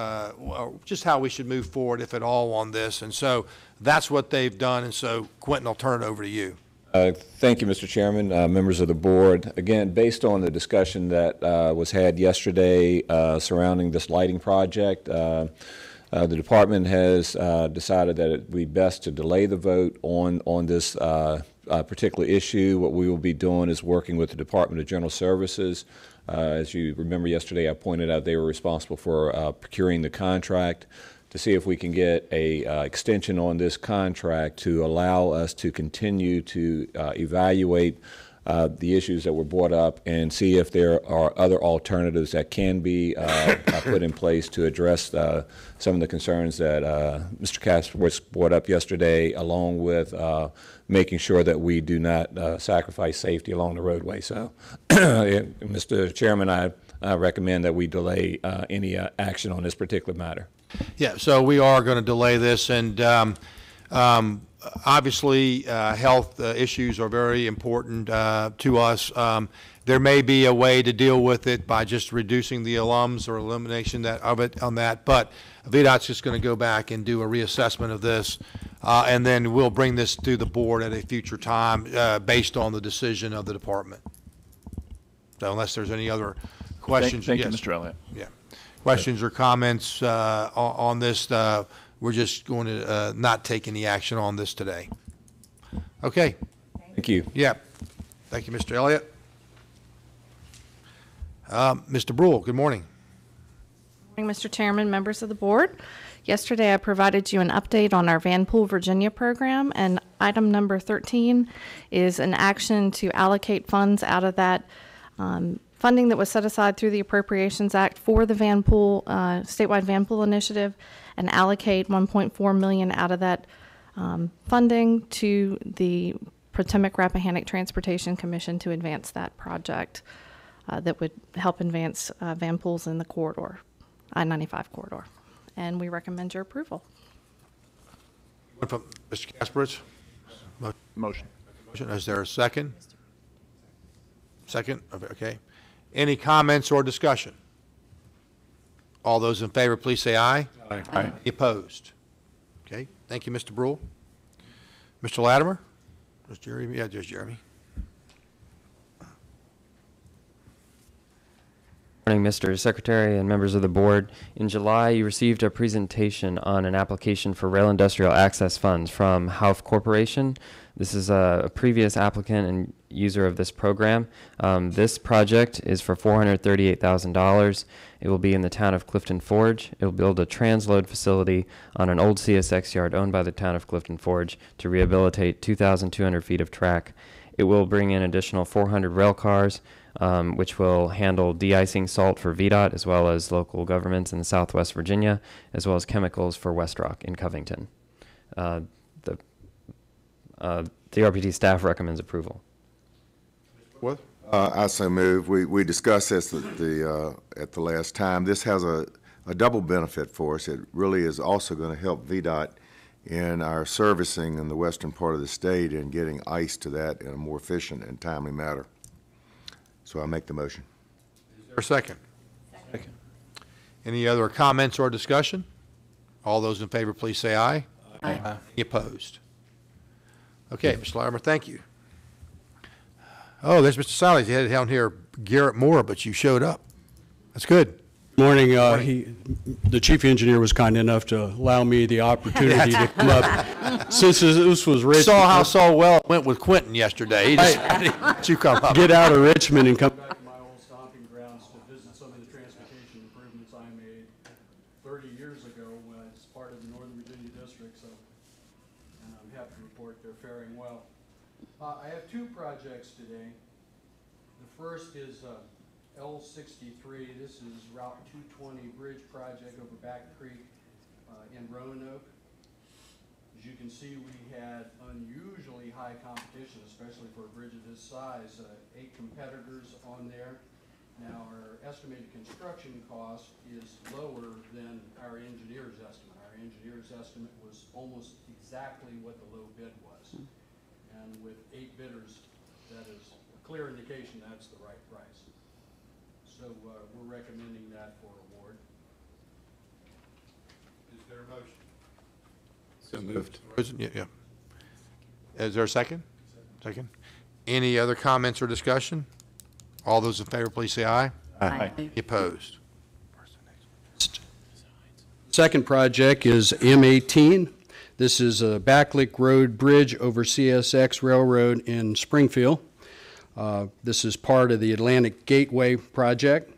just how we should move forward, if at all, on this. And so that's what they've done. And so, Quentin, I'll turn it over to you. Thank you, Mr. Chairman, members of the board. Again, based on the discussion that was had yesterday surrounding this lighting project, the department has decided that it would be best to delay the vote on this particular issue. What we will be doing is working with the Department of General Services. As you remember yesterday, I pointed out they were responsible for procuring the contract, to see if we can get a extension on this contract to allow us to continue to evaluate the issues that were brought up and see if there are other alternatives that can be put in place to address some of the concerns that Mr. Kasprowitz brought up yesterday, along with making sure that we do not sacrifice safety along the roadway. So, Mr. Chairman, I recommend that we delay any action on this particular matter. Yeah, so we are going to delay this, and obviously health issues are very important to us. There may be a way to deal with it by just reducing the alums or elimination of it on that, but VDOT's just going to go back and do a reassessment of this, and then we'll bring this to the board at a future time based on the decision of the department. So unless there's any other questions. Thank yes. you, Mr. Elliott. Yeah. Questions or comments on this? We're just going to not take any action on this today. Okay. Thank you. Yeah. Thank you, Mr. Elliott. Mr. Brule, good morning. Good morning, Mr. Chairman, members of the board. Yesterday, I provided you an update on our Vanpool, Virginia program, and item number 13 is an action to allocate funds out of that funding that was set aside through the Appropriations Act for the Vanpool, statewide Vanpool initiative, and allocate $1.4 million out of that funding to the Potomac-Rappahannock Transportation Commission to advance that project. That would help advance Vanpools in the corridor, I-95 corridor. And we recommend your approval. From Mr. Kasperitz? Motion. Is there a second? Second? Okay. Any comments or discussion? All those in favor, please say aye. Aye. Aye. Any opposed? Okay. Thank you, Mr. Brule. Mr. Latimer? Just Jeremy? Yeah, just Jeremy. Morning, Mr. Secretary and members of the board. In July, you received a presentation on an application for rail industrial access funds from Hauf Corporation. This is a previous applicant and user of this program. This project is for $438,000. It will be in the town of Clifton Forge. It will build a transload facility on an old CSX yard owned by the town of Clifton Forge to rehabilitate 2,200 feet of track. It will bring in additional 400 rail cars, which will handle de-icing salt for VDOT as well as local governments in Southwest Virginia, as well as chemicals for West Rock in Covington. The RPT staff recommends approval. What? I so move. We discussed this at the last time. This has a double benefit for us. It really is also going to help VDOT in our servicing in the western part of the state and getting ice to that in a more efficient and timely manner. So I make the motion. Is there a second? Second. Any other comments or discussion? All those in favor, please say aye. Aye. Any opposed? Okay, Mr. Latimer, thank you. Oh, there's Mr. Sally's. He had down here Garrett Moore, but you showed up. That's good. Morning. The chief engineer was kind enough to allow me the opportunity to come up. Since this was Richmond. Saw well it went with Quentin yesterday. He just let you come up. Get out of Richmond and come back to my old stomping grounds to visit some of the transportation improvements I made 30 years ago when I was part of the Northern Virginia District. So, and I'm happy to report they're faring well. I have two projects today. The first is L63, this is Route 220 Bridge Project over Back Creek in Roanoke. As you can see, we had unusually high competition, especially for a bridge of this size, 8 competitors on there. Now, our estimated construction cost is lower than our engineer's estimate. Our engineer's estimate was almost exactly what the low bid was. And with 8 bidders, that is a clear indication that's the right price. So we're recommending that for award. Is there a motion? So moved. Yeah. Is there a second? Second. Any other comments or discussion? All those in favor, please say aye. Aye. Any opposed? Second project is M18. This is a Backlick Road Bridge over CSX Railroad in Springfield. This is part of the Atlantic Gateway project.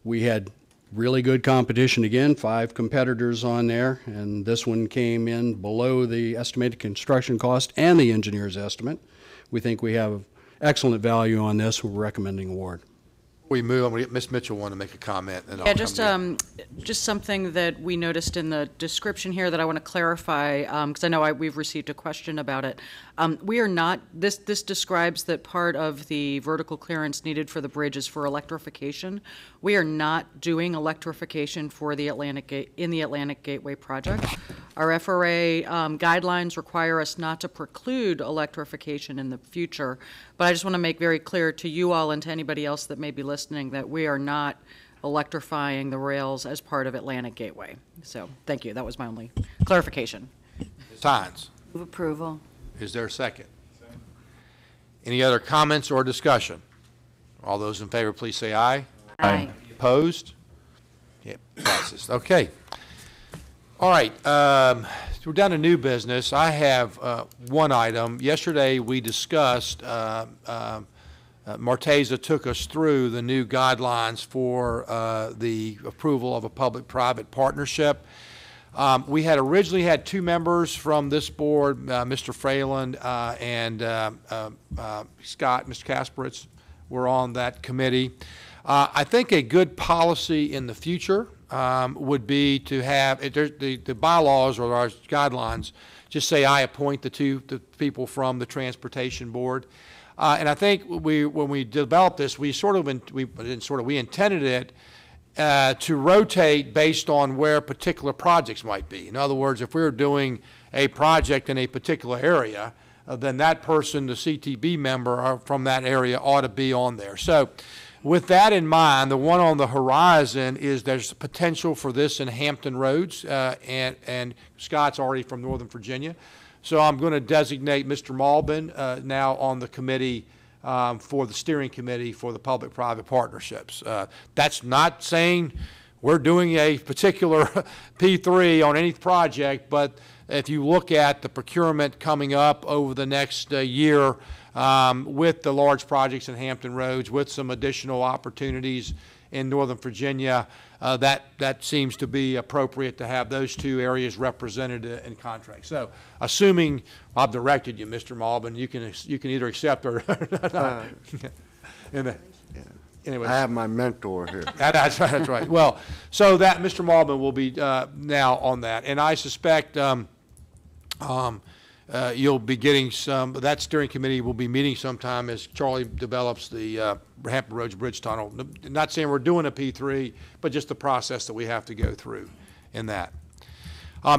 We had really good competition again, 5 competitors on there, and this one came in below the estimated construction cost and the engineer's estimate. We think we have excellent value on this. We're recommending award. We move. I'm going to get Ms. Mitchell want to make a comment. And Yeah, just something that we noticed in the description here that I want to clarify, because I know we've received a question about it. We are not, this describes that part of the vertical clearance needed for the bridge is for electrification. We are not doing electrification for the in the Atlantic Gateway project. Our FRA guidelines require us not to preclude electrification in the future, but I just want to make very clear to you all and to anybody else that may be listening that we are not electrifying the rails as part of Atlantic Gateway. So, thank you. That was my only clarification. Ms. Hines. Move approval. Is there a second? Any other comments or discussion? All those in favor, please say aye. Aye. Opposed? It passes. Okay. All right. We're down to new business. I have one item. Yesterday we discussed, Marteza took us through the new guidelines for the approval of a public-private partnership. We had originally had two members from this board, Mr. Freyland and Scott, Mr. Kasperitz, were on that committee. I think a good policy in the future would be to have, the bylaws or our guidelines just say I appoint the people from the Transportation Board. And I think when we developed this, we intended it to rotate based on where particular projects might be. In other words, if we were doing a project in a particular area, then that person, the CTB member from that area, ought to be on there. So with that in mind, the one on the horizon is there's potential for this in Hampton Roads, and Scott's already from Northern Virginia. So I'm going to designate Mr. Malbin now on the committee for the steering committee for the public-private partnerships. That's not saying we're doing a particular P3 on any project, but if you look at the procurement coming up over the next year with the large projects in Hampton Roads, with some additional opportunities in Northern Virginia, that seems to be appropriate to have those two areas represented in contracts. So, assuming I've directed you, Mr. Malbin, you can either accept or not. Anyway, I have my mentor here. That's right. That's right. Well, so that Mr. Malbin will be now on that, and I suspect you'll be getting some. That steering committee will be meeting sometime as Charlie develops the Hampton Roads Bridge Tunnel. Not saying we're doing a P3, but just the process that we have to go through in that.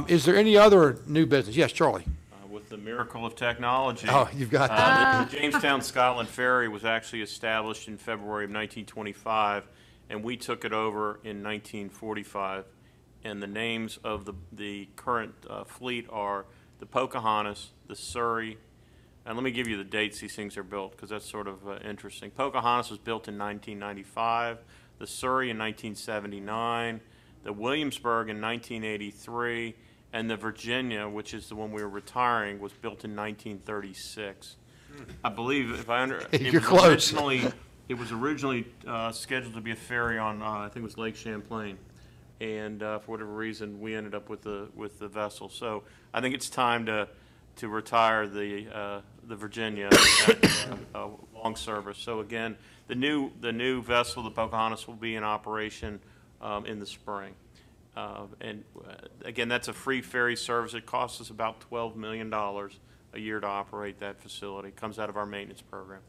Is there any other new business? Yes, Charlie. With the miracle of technology. Oh, you've got that. The Jamestown Scotland Ferry was actually established in February of 1925, and we took it over in 1945. And the names of the current fleet are the Pocahontas, the Surrey, and let me give you the dates these things are built, because that's sort of interesting. Pocahontas was built in 1995, the Surrey in 1979, the Williamsburg in 1983, and the Virginia, which is the one we were retiring, was built in 1936. I believe, if I You're close. It was originally scheduled to be a ferry on, I think it was Lake Champlain. And for whatever reason, we ended up with the vessel. So I think it's time to retire the Virginia long service. So again, the new vessel, the Pocahontas, will be in operation in the spring. And again, that's a free ferry service. It costs us about $12 million a year to operate that facility. It comes out of our maintenance program.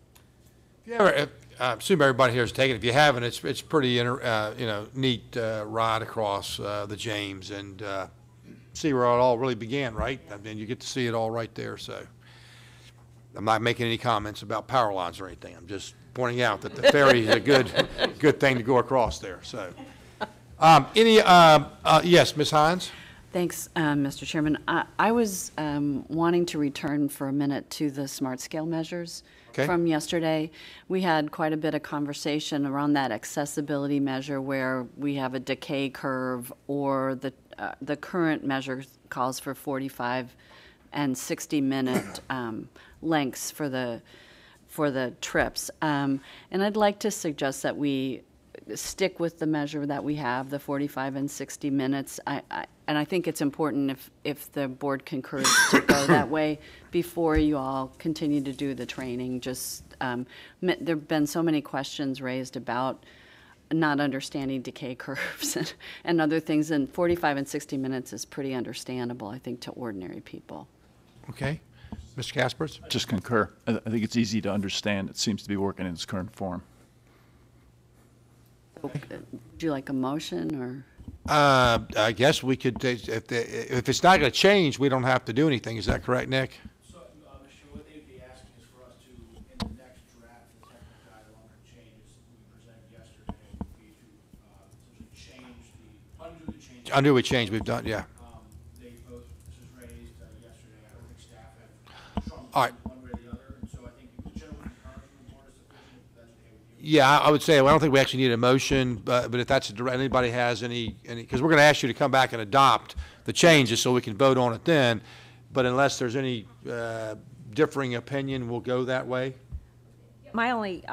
Yeah, I assume everybody here has taken it. If you haven't, it's pretty neat ride across the James and see where it all really began, right? I mean, you get to see it all right there. So I'm not making any comments about power lines or anything. I'm just pointing out that the ferry is a good thing to go across there. So yes, Ms. Hines. Thanks, Mr. Chairman. I was wanting to return for a minute to the smart scale measures. Okay. From yesterday. We had quite a bit of conversation around that accessibility measure where we have a decay curve, or the current measure calls for 45 and 60-minute lengths for the trips. And I'd like to suggest that we stick with the measure that we have, the 45 and 60 minutes. And I think it's important if the board concurs to go that way before you all continue to do the training. Just there have been so many questions raised about not understanding decay curves and other things, and 45 and 60 minutes is pretty understandable, I think, to ordinary people. Okay. Mr. Kaspers? Just concur. I think it's easy to understand. It seems to be working in its current form. Would you like a motion, or? I guess we could, if it's not going to change, we don't have to do anything. Is that correct, Nick? So, Mr. what they'd be asking is for us to, in the next draft, the technical guideline or changes we presented yesterday, would be to essentially change undo the changes. Undo a change we've done, yeah. They both, this was raised yesterday. I don't think staff had strong All right. one way or the other, and so I think the general concurrence from the board is sufficient, if that's okay with you. Yeah, I would say, well, I don't think we actually need a motion, but if that's, anybody has any, because we're going to ask you to come back and adopt the changes so we can vote on it then, but unless there's any differing opinion, we'll go that way. My only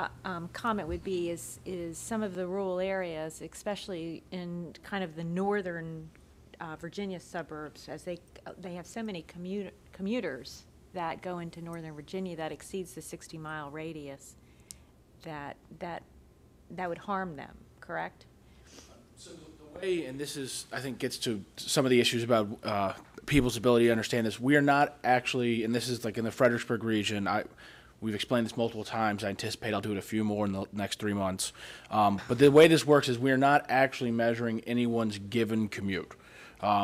comment would be is some of the rural areas, especially in kind of the northern Virginia suburbs, as they have so many commuters that go into northern Virginia that exceeds the 60-mile radius, that would harm them, correct? So the way, and this is, I think, gets to some of the issues about people's ability to understand this. We are not actually, and this is like in the Fredericksburg region, we've explained this multiple times. I anticipate I'll do it a few more in the next 3 months. But the way this works is we are not actually measuring anyone's given commute.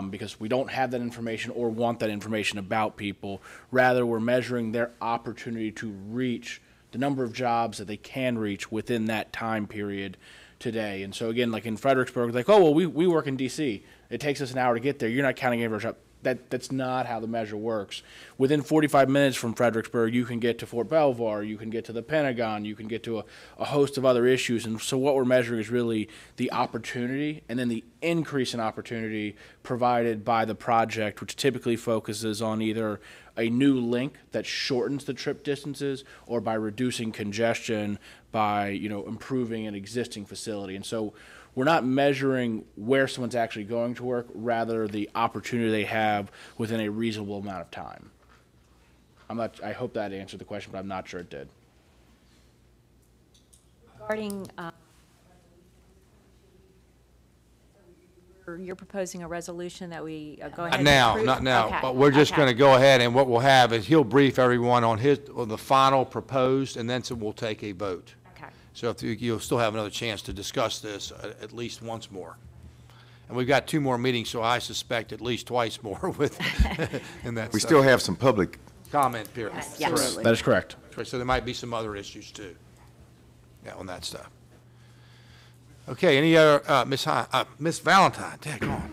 Because we don't have that information or want that information about people. Rather, we're measuring their opportunity to reach the number of jobs that they can reach within that time period today. And so again, like in Fredericksburg, like, oh, well, we work in D.C. It takes us an hour to get there. You're not counting every job. That's not how the measure works. Within 45 minutes from Fredericksburg, you can get to Fort Belvoir, you can get to the Pentagon, you can get to a host of other issues. And so what we're measuring is really the opportunity and then the increase in opportunity provided by the project, which typically focuses on either a new link that shortens the trip distances or by reducing congestion by, improving an existing facility. And so we're not measuring where someone's actually going to work, rather the opportunity they have within a reasonable amount of time. I hope that answered the question, but I'm not sure it did. Regarding, you're proposing a resolution that we go ahead and approve? Not now, Okay, but we're just okay. going to go ahead, and what we'll have is he'll brief everyone on the final proposed, and then so we'll take a vote. Okay. So if you'll still have another chance to discuss this at least once more. And we've got 2 more meetings, so I suspect at least twice more with in that. We still have some public comment period. Yes. Correct. That is correct. So there might be some other issues too. Yeah, on that stuff. Okay, any other, Miss Valentine, go on.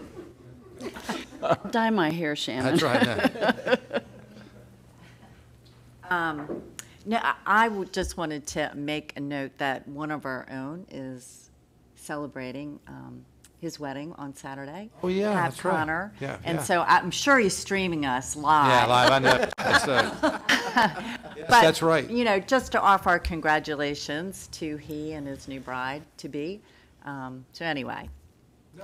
Dye my hair, Shannon. That's right. No, I just wanted to make a note that one of our own is celebrating his wedding on Saturday. Oh, yeah, Pat that's right. Connor. Yeah, and yeah. so I'm sure he's streaming us live. Yeah, live, I know. Yes, But, that's right. Just to offer our congratulations to he and his new bride-to-be. So anyway,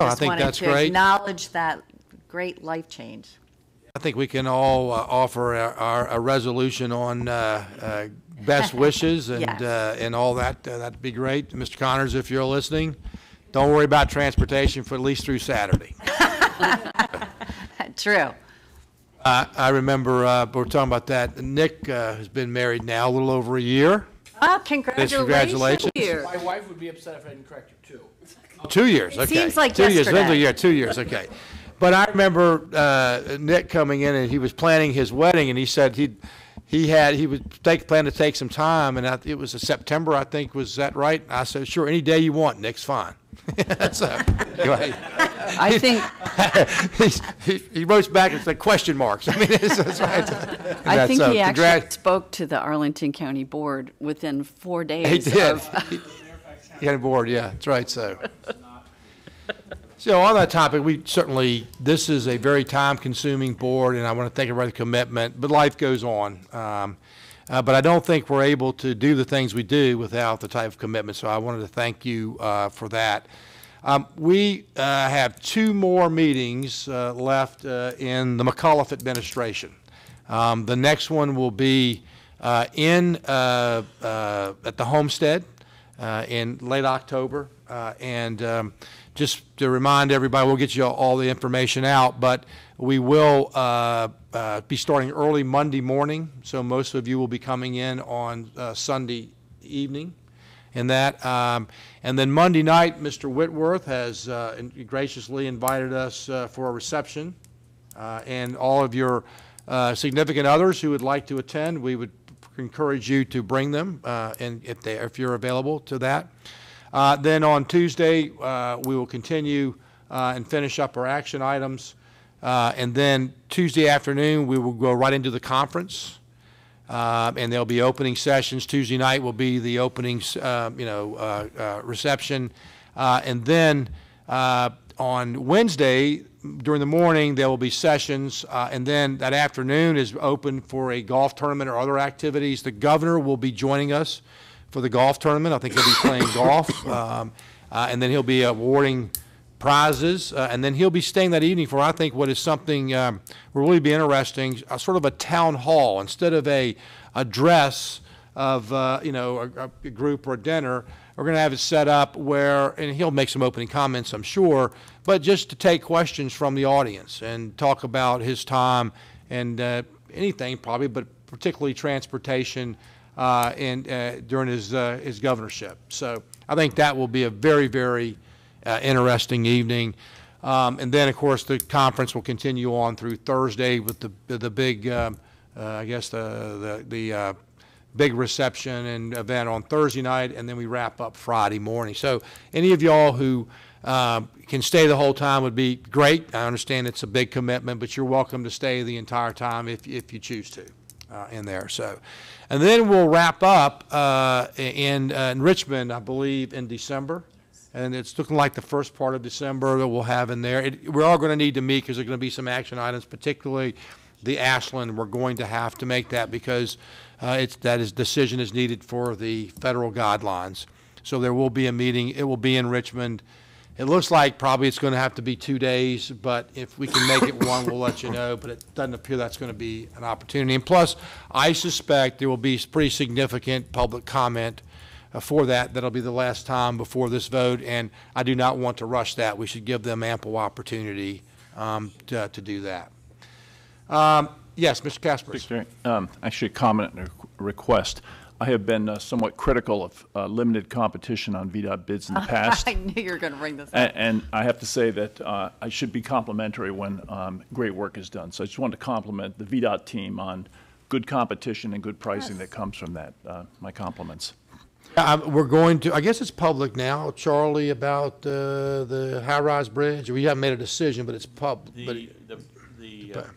No, I think that's wanted to great. acknowledge that great life change. I think we can all offer a resolution on best wishes and Yes. and all that. That'd be great. Mr. Connors, if you're listening, don't worry about transportation for at least through Saturday. True. I remember we're talking about that. Nick has been married now a little over a year. Oh, congratulations. Congratulations. My wife would be upset if I didn't correct you, too. 2 years, It okay. seems like 2 years, yesterday. Yeah, 2 years, okay. But I remember Nick coming in and he was planning his wedding, and he said he would plan to take some time, and it was September, I think, was that right? I said, sure, any day you want, Nick's fine. So, go ahead. I think he wrote back and said question marks. I mean, that's right. I think So, he actually spoke to the Arlington County Board within 4 days. He did. Of He got board, yeah, that's right. So on that topic, this is a very time-consuming board, and I want to thank everybody for the commitment, but life goes on. But I don't think we're able to do the things we do without the type of commitment, so I wanted to thank you for that. We have 2 more meetings left in the McAuliffe administration. The next one will be at the Homestead in late October. Just to remind everybody, we'll get you all the information out, but we will be starting early Monday morning, so most of you will be coming in on Sunday evening. And then Monday night, Mr. Whitworth has graciously invited us for a reception, and all of your significant others who would like to attend, we would encourage you to bring them, and if you're available to that. Then on Tuesday, we will continue and finish up our action items, and then Tuesday afternoon we will go right into the conference. And there'll be opening sessions. Tuesday night will be the openings, reception. And then on Wednesday, during the morning, there will be sessions. And then that afternoon is open for a golf tournament or other activities. The governor will be joining us for the golf tournament. I think he'll be playing golf. And then he'll be awarding prizes, and then he'll be staying that evening for, I think, what is something will really be interesting, sort of a town hall. Instead of a address of, a group or a dinner, we're going to have it set up where, and he'll make some opening comments, I'm sure, but just to take questions from the audience and talk about his time and anything probably, but particularly transportation during his governorship. So I think that will be a very, very interesting evening. And then, of course, the conference will continue on through Thursday with the big, I guess, the big reception and event on Thursday night, and then we wrap up Friday morning. So any of y'all who can stay the whole time would be great. I understand it's a big commitment, but you're welcome to stay the entire time if you choose to in there. So, and then we'll wrap up in Richmond, I believe, in December. And it's looking like the first part of December that we'll have in there. We're all going to need to meet because there are going to be some action items, particularly the Ashland. We're going to have to make that because decision is needed for the federal guidelines. So there will be a meeting. It will be in Richmond. It looks like probably it's going to have to be 2 days, but if we can make it one, we'll let you know. But it doesn't appear that's going to be an opportunity. And plus, I suspect there will be pretty significant public comment for that'll be the last time before this vote, and I do not want to rush that. We should give them ample opportunity to do that. Yes, Mr. Kaspers. Actually, a comment and a request. I have been somewhat critical of limited competition on VDOT bids in the past. I knew you were going to bring this up. And I have to say that I should be complimentary when great work is done. So I just wanted to compliment the VDOT team on good competition and good pricing that comes from that. My compliments. We're going to, I guess it's public now, Charlie, about the high-rise bridge. We haven't made a decision, but it's public. The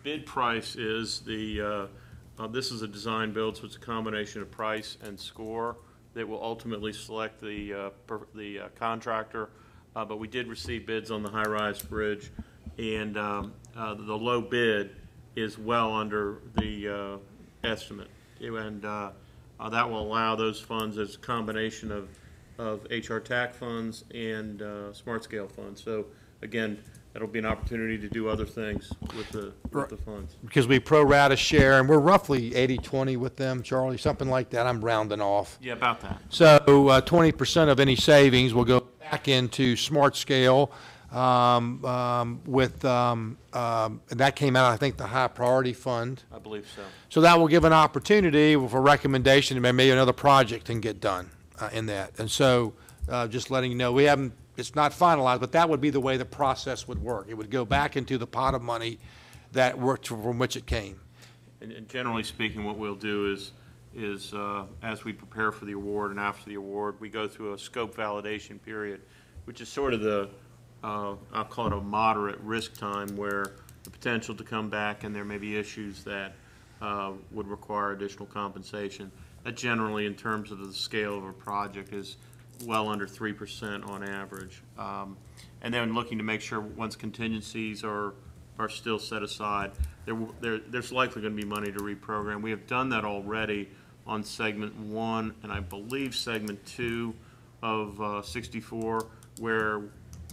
bid price is this is a design build, so it's a combination of price and score that will ultimately select the contractor. But we did receive bids on the high-rise bridge, and the low bid is well under the estimate. And that will allow those funds as a combination of HR TAC funds and smart scale funds. So again, that'll be an opportunity to do other things with the funds. Because we pro rata share, and we're roughly 80-20 with them, Charlie, something like that. I'm rounding off. Yeah, about that. So 20% of any savings will go back into smart scale. And that came out, I think, the high priority fund. I believe so. So that will give an opportunity for recommendation, and maybe another project can get done in that. And so just letting you know, it's not finalized, but that would be the way the process would work. It would go back into the pot of money that worked from which it came. And generally speaking, what we'll do is as we prepare for the award and after the award, we go through a scope validation period, which is sort of the I'll call it a moderate risk time, where the potential to come back and there may be issues that would require additional compensation. That generally, in terms of the scale of a project, is well under 3% on average. And then looking to make sure once contingencies are still set aside, there's likely going to be money to reprogram. We have done that already on segment 1 and I believe segment 2 of 64, where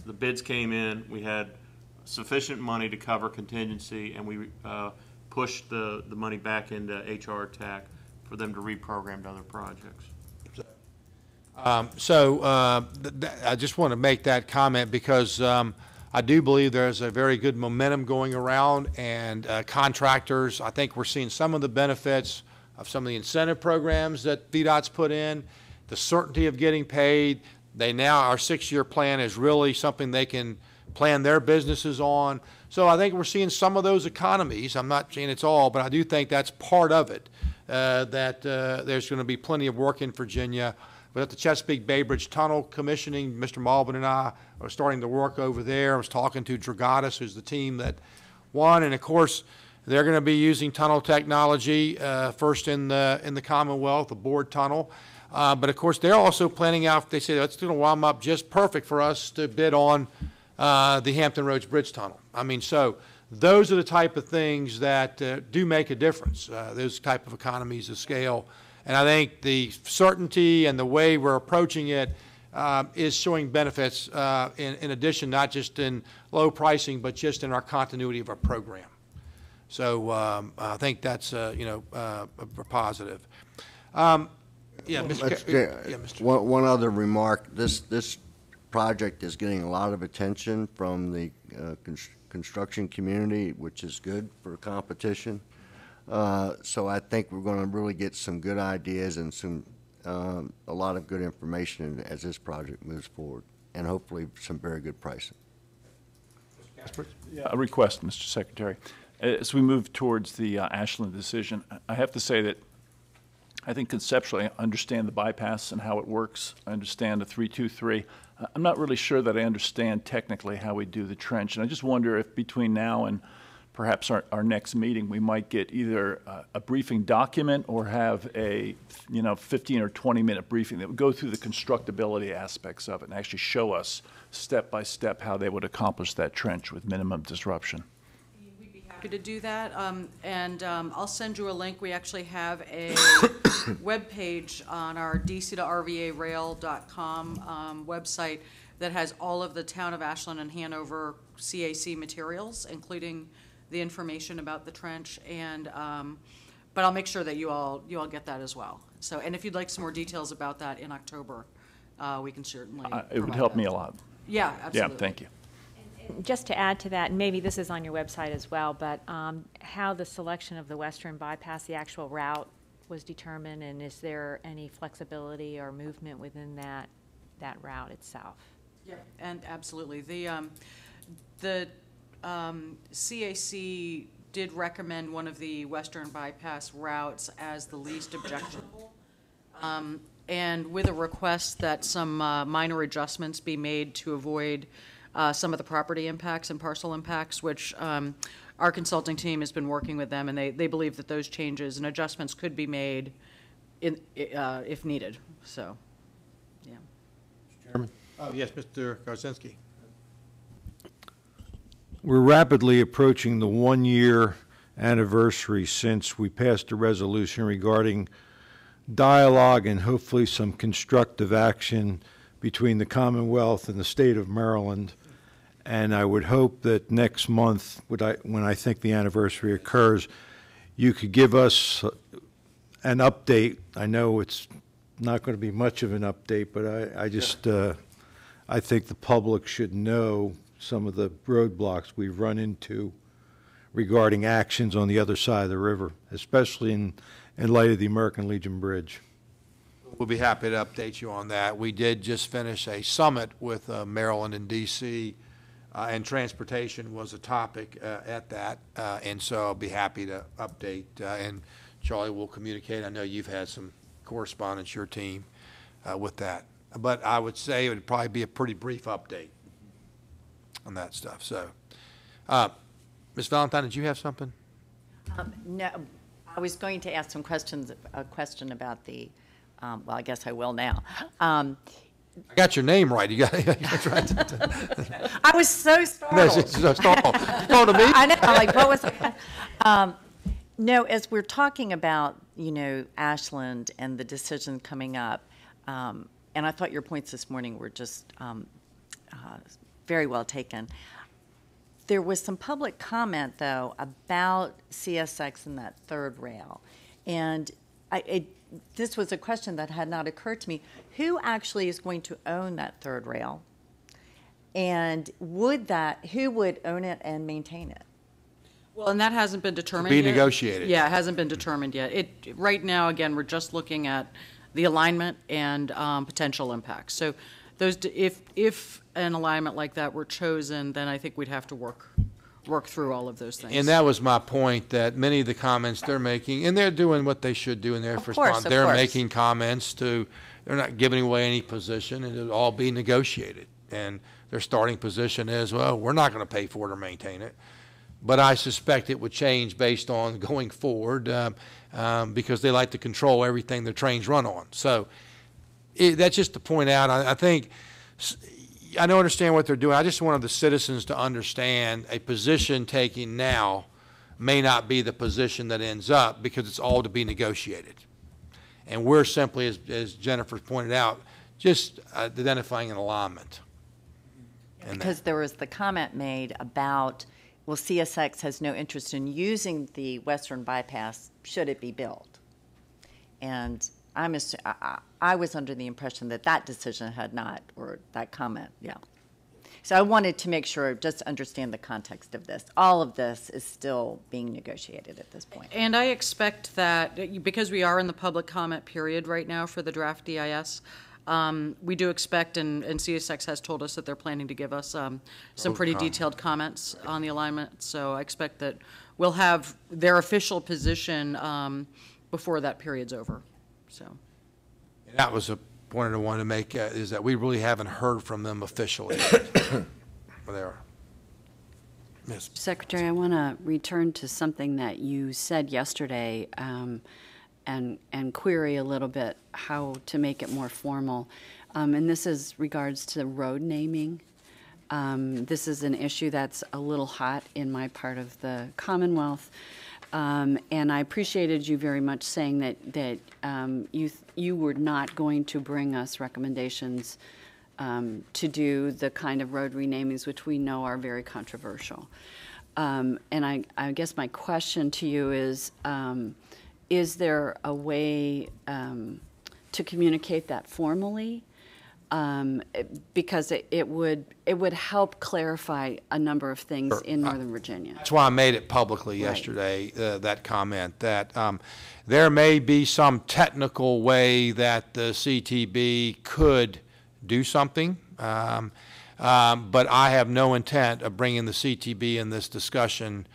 the bids came in, we had sufficient money to cover contingency, and we pushed the money back into HR TAC for them to reprogram to other projects. I just want to make that comment because I do believe there's a very good momentum going around, and contractors, I think we're seeing some of the benefits of some of the incentive programs that VDOT's put in, the certainty of getting paid. Our 6-year plan is really something they can plan their businesses on. So I think we're seeing some of those economies. I'm not saying it's all, but I do think that's part of it, that there's going to be plenty of work in Virginia. But at the Chesapeake Bay Bridge Tunnel commissioning, Mr. Malvin and I are starting to work over there. I was talking to Dragatis, who's the team that won, and of course, they're going to be using tunnel technology first in the Commonwealth, the bored tunnel. But of course, they're also planning out, they say that's going to warm up just perfect for us to bid on the Hampton Roads Bridge Tunnel. I mean, so those are the type of things that do make a difference, those type of economies of scale. And I think the certainty and the way we're approaching it is showing benefits in addition, not just in low pricing, but just in our continuity of our program. So I think that's, a positive. Yeah, Mr. One other remark. This project is getting a lot of attention from the construction community, which is good for competition. So I think we're going to really get some good ideas and a lot of good information as this project moves forward, and hopefully some very good pricing. Yeah, a request, Mr. Secretary. As we move towards the Ashland decision, I have to say that I think conceptually I understand the bypass and how it works. I understand the 323. I'm not really sure that I understand technically how we do the trench, and I just wonder if between now and perhaps our next meeting, we might get either a briefing document or have a 15 or 20-minute briefing that would go through the constructability aspects of it and actually show us step by step how they would accomplish that trench with minimum disruption. We'd be happy to do that, and I'll send you a link. We actually have a web page on our dc2rvarail.com website that has all of the Town of Ashland and Hanover CAC materials, including the information about the trench, and but I'll make sure that you all get that as well. So, and if you'd like some more details about that in October, we can certainly. It would help me a lot. Yeah, absolutely. Yeah, thank you. And just to add to that, and maybe this is on your website as well, but how the selection of the western bypass, the actual route, was determined, and is there any flexibility or movement within that route itself? Yeah, and absolutely. The CAC did recommend one of the western bypass routes as the least objectionable, and with a request that some minor adjustments be made to avoid some of the property impacts and parcel impacts, which our consulting team has been working with them, and they believe that those changes and adjustments could be made if needed. So, yeah. Mr. Chairman? Oh, yes, Mr. Garzinski. We're rapidly approaching the 1-year anniversary since we passed a resolution regarding dialogue and hopefully some constructive action between the Commonwealth and the state of Maryland. And I would hope that next month, when I think the anniversary occurs, you could give us an update. I know it's not going to be much of an update, but I think the public should know some of the roadblocks we've run into regarding actions on the other side of the river, especially in light of the American Legion Bridge. We'll be happy to update you on that. We did just finish a summit with Maryland and D.C., and transportation was a topic at that, and so I'll be happy to update, and Charlie will communicate. I know you've had some correspondence, your team, with that. But I would say it would probably be a pretty brief update on that stuff. So, Ms. Valentine, did you have something? No, I was going to ask a question about the, well, I guess I will now. I got your name right. You got right. I was so startled. Startled to me? I know, like, what was that? No, as we're talking about, Ashland and the decision coming up, and I thought your points this morning were just very well taken. There was some public comment, though, about CSX and that third rail. And this was a question that had not occurred to me. Who actually is going to own that third rail? And who would own it and maintain it? Well, and that hasn't been determined Be yet. negotiated. Yeah, it hasn't been determined yet. Right now, again, we're just looking at the alignment and potential impacts. So if an alignment like that were chosen, then I think we'd have to work through all of those things. And that was my point, that many of the comments they're making, and they're doing what they should do in their response. They're making comments they're not giving away any position, and it'll all be negotiated. And their starting position is, well, we're not going to pay for it or maintain it. But I suspect it would change based on going forward because they like to control everything their trains run on. So that's just to point out, I think, I don't understand what they're doing. I just wanted the citizens to understand a position taking now may not be the position that ends up because it's all to be negotiated. And we're simply, as Jennifer pointed out, just identifying an alignment. Because there was the comment made about, well, CSX has no interest in using the western bypass should it be built. And I was under the impression that decision had not, or that comment, yeah. So I wanted to make sure, just understand the context of this. All of this is still being negotiated at this point. And I expect that, because we are in the public comment period right now for the draft DIS, we do expect, and CSX has told us that they're planning to give us some pretty detailed comments on the alignment. So I expect that we'll have their official position before that period's over. So that was a point I wanted to make, is that we really haven't heard from them officially. There. Yes. Secretary, I want to return to something that you said yesterday and query a little bit how to make it more formal. And this is regards to road naming. This is an issue that's a little hot in my part of the Commonwealth. And I appreciated you very much saying that you were not going to bring us recommendations to do the kind of road renamings which we know are very controversial. And I guess my question to you is there a way to communicate that formally? Because it would help clarify a number of things in Northern Virginia. That's why I made it publicly yesterday, that comment, that there may be some technical way that the CTB could do something, but I have no intent of bringing the CTB in this discussion,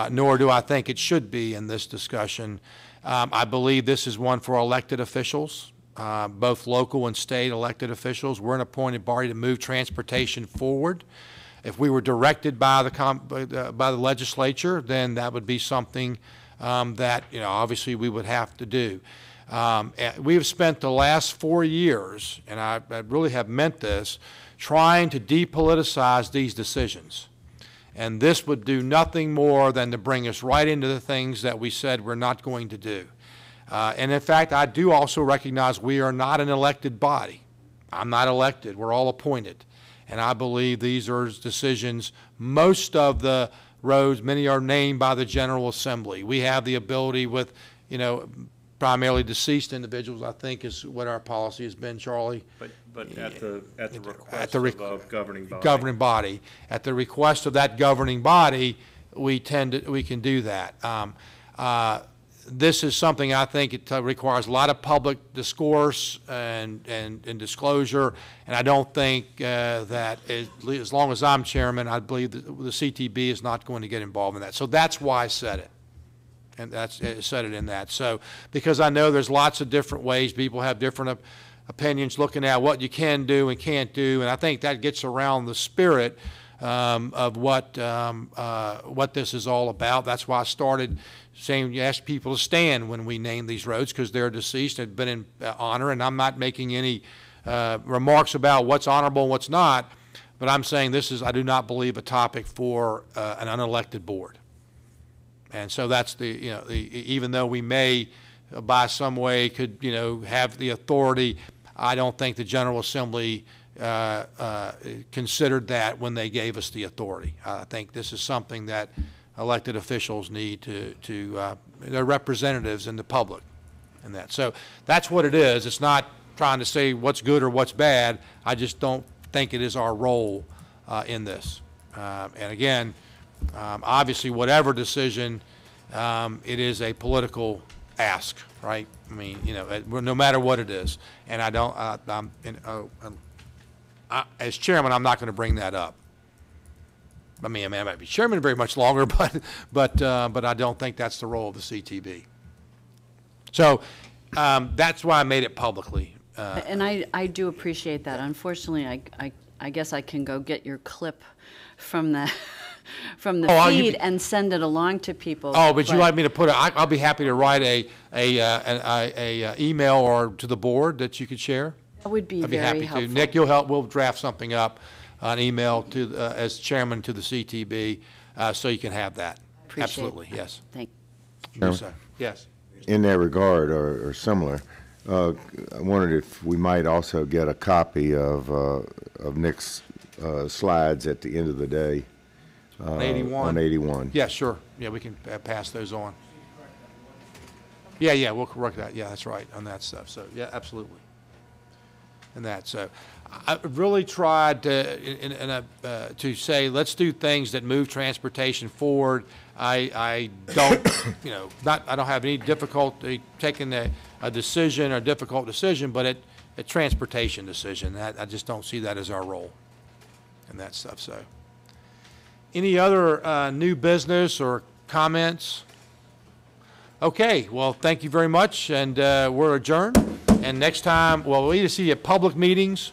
nor do I think it should be in this discussion. I believe this is one for elected officials. Both local and state elected officials. We're an appointed body to move transportation forward. If we were directed by the legislature, then that would be something that obviously we would have to do. We have spent the last 4 years, and I really have meant this, trying to depoliticize these decisions. And this would do nothing more than to bring us right into the things that we said we're not going to do. And in fact, I do also recognize we are not an elected body. I'm not elected. We're all appointed. And I believe these are decisions. Most of the roads, many are named by the General Assembly. We have the ability with, primarily deceased individuals, I think is what our policy has been, Charlie. But at the request of governing body. Governing body. At the request of that governing body, we can do that. This is something I think it requires a lot of public discourse and disclosure, and I don't think that as long as I'm chairman, I believe that the CTB is not going to get involved in that. So that's why I said it, and said it in that. So because I know there's lots of different ways people have different opinions looking at what you can do and can't do, and I think that gets around the spirit of what this is all about. That's why I started saying you ask people to stand when we name these roads because they're deceased and have been in honor, and I'm not making any remarks about what's honorable and what's not, but I'm saying this is, I do not believe, a topic for an unelected board. And so that's even though we may by some way could, have the authority, I don't think the General Assembly considered that when they gave us the authority. I think this is something that elected officials need to their representatives in the public, in that. So that's what it is. It's not trying to say what's good or what's bad. I just don't think it is our role in this. And again, obviously, whatever decision, it is a political ask, right? I mean, you know, no matter what it is. And I don't, as chairman, I'm not going to bring that up. I mean, I might be chairman very much longer, but I don't think that's the role of the CTB. So that's why I made it publicly. And I do appreciate that. Unfortunately, I guess I can go get your clip from the feed and send it along to people. Oh, but you like me to put it? I'll be happy to write a email or to the board that you could share. That would be I'd be very happy helpful. to. Nick, you'll help. We'll draft something up, an email to as chairman to the CTB, so you can have that. Appreciate Absolutely, that. yes. Thank you. Yes, sir. Yes. In that regard, or similar, I wondered if we might also get a copy of Nick's slides at the end of the day. On 81? On 81. Yeah, sure. Yeah, we can pass those on. Yeah, we'll correct that. Yeah, that's right, on that stuff. So, yeah, absolutely. And that, so I really tried to say, let's do things that move transportation forward. I don't, you know, I don't have any difficulty taking a decision or difficult decision, but a transportation decision. I just don't see that as our role and that stuff. So, any other new business or comments? Okay, well, thank you very much, and we're adjourned. And next time, well, we'll either see you at public meetings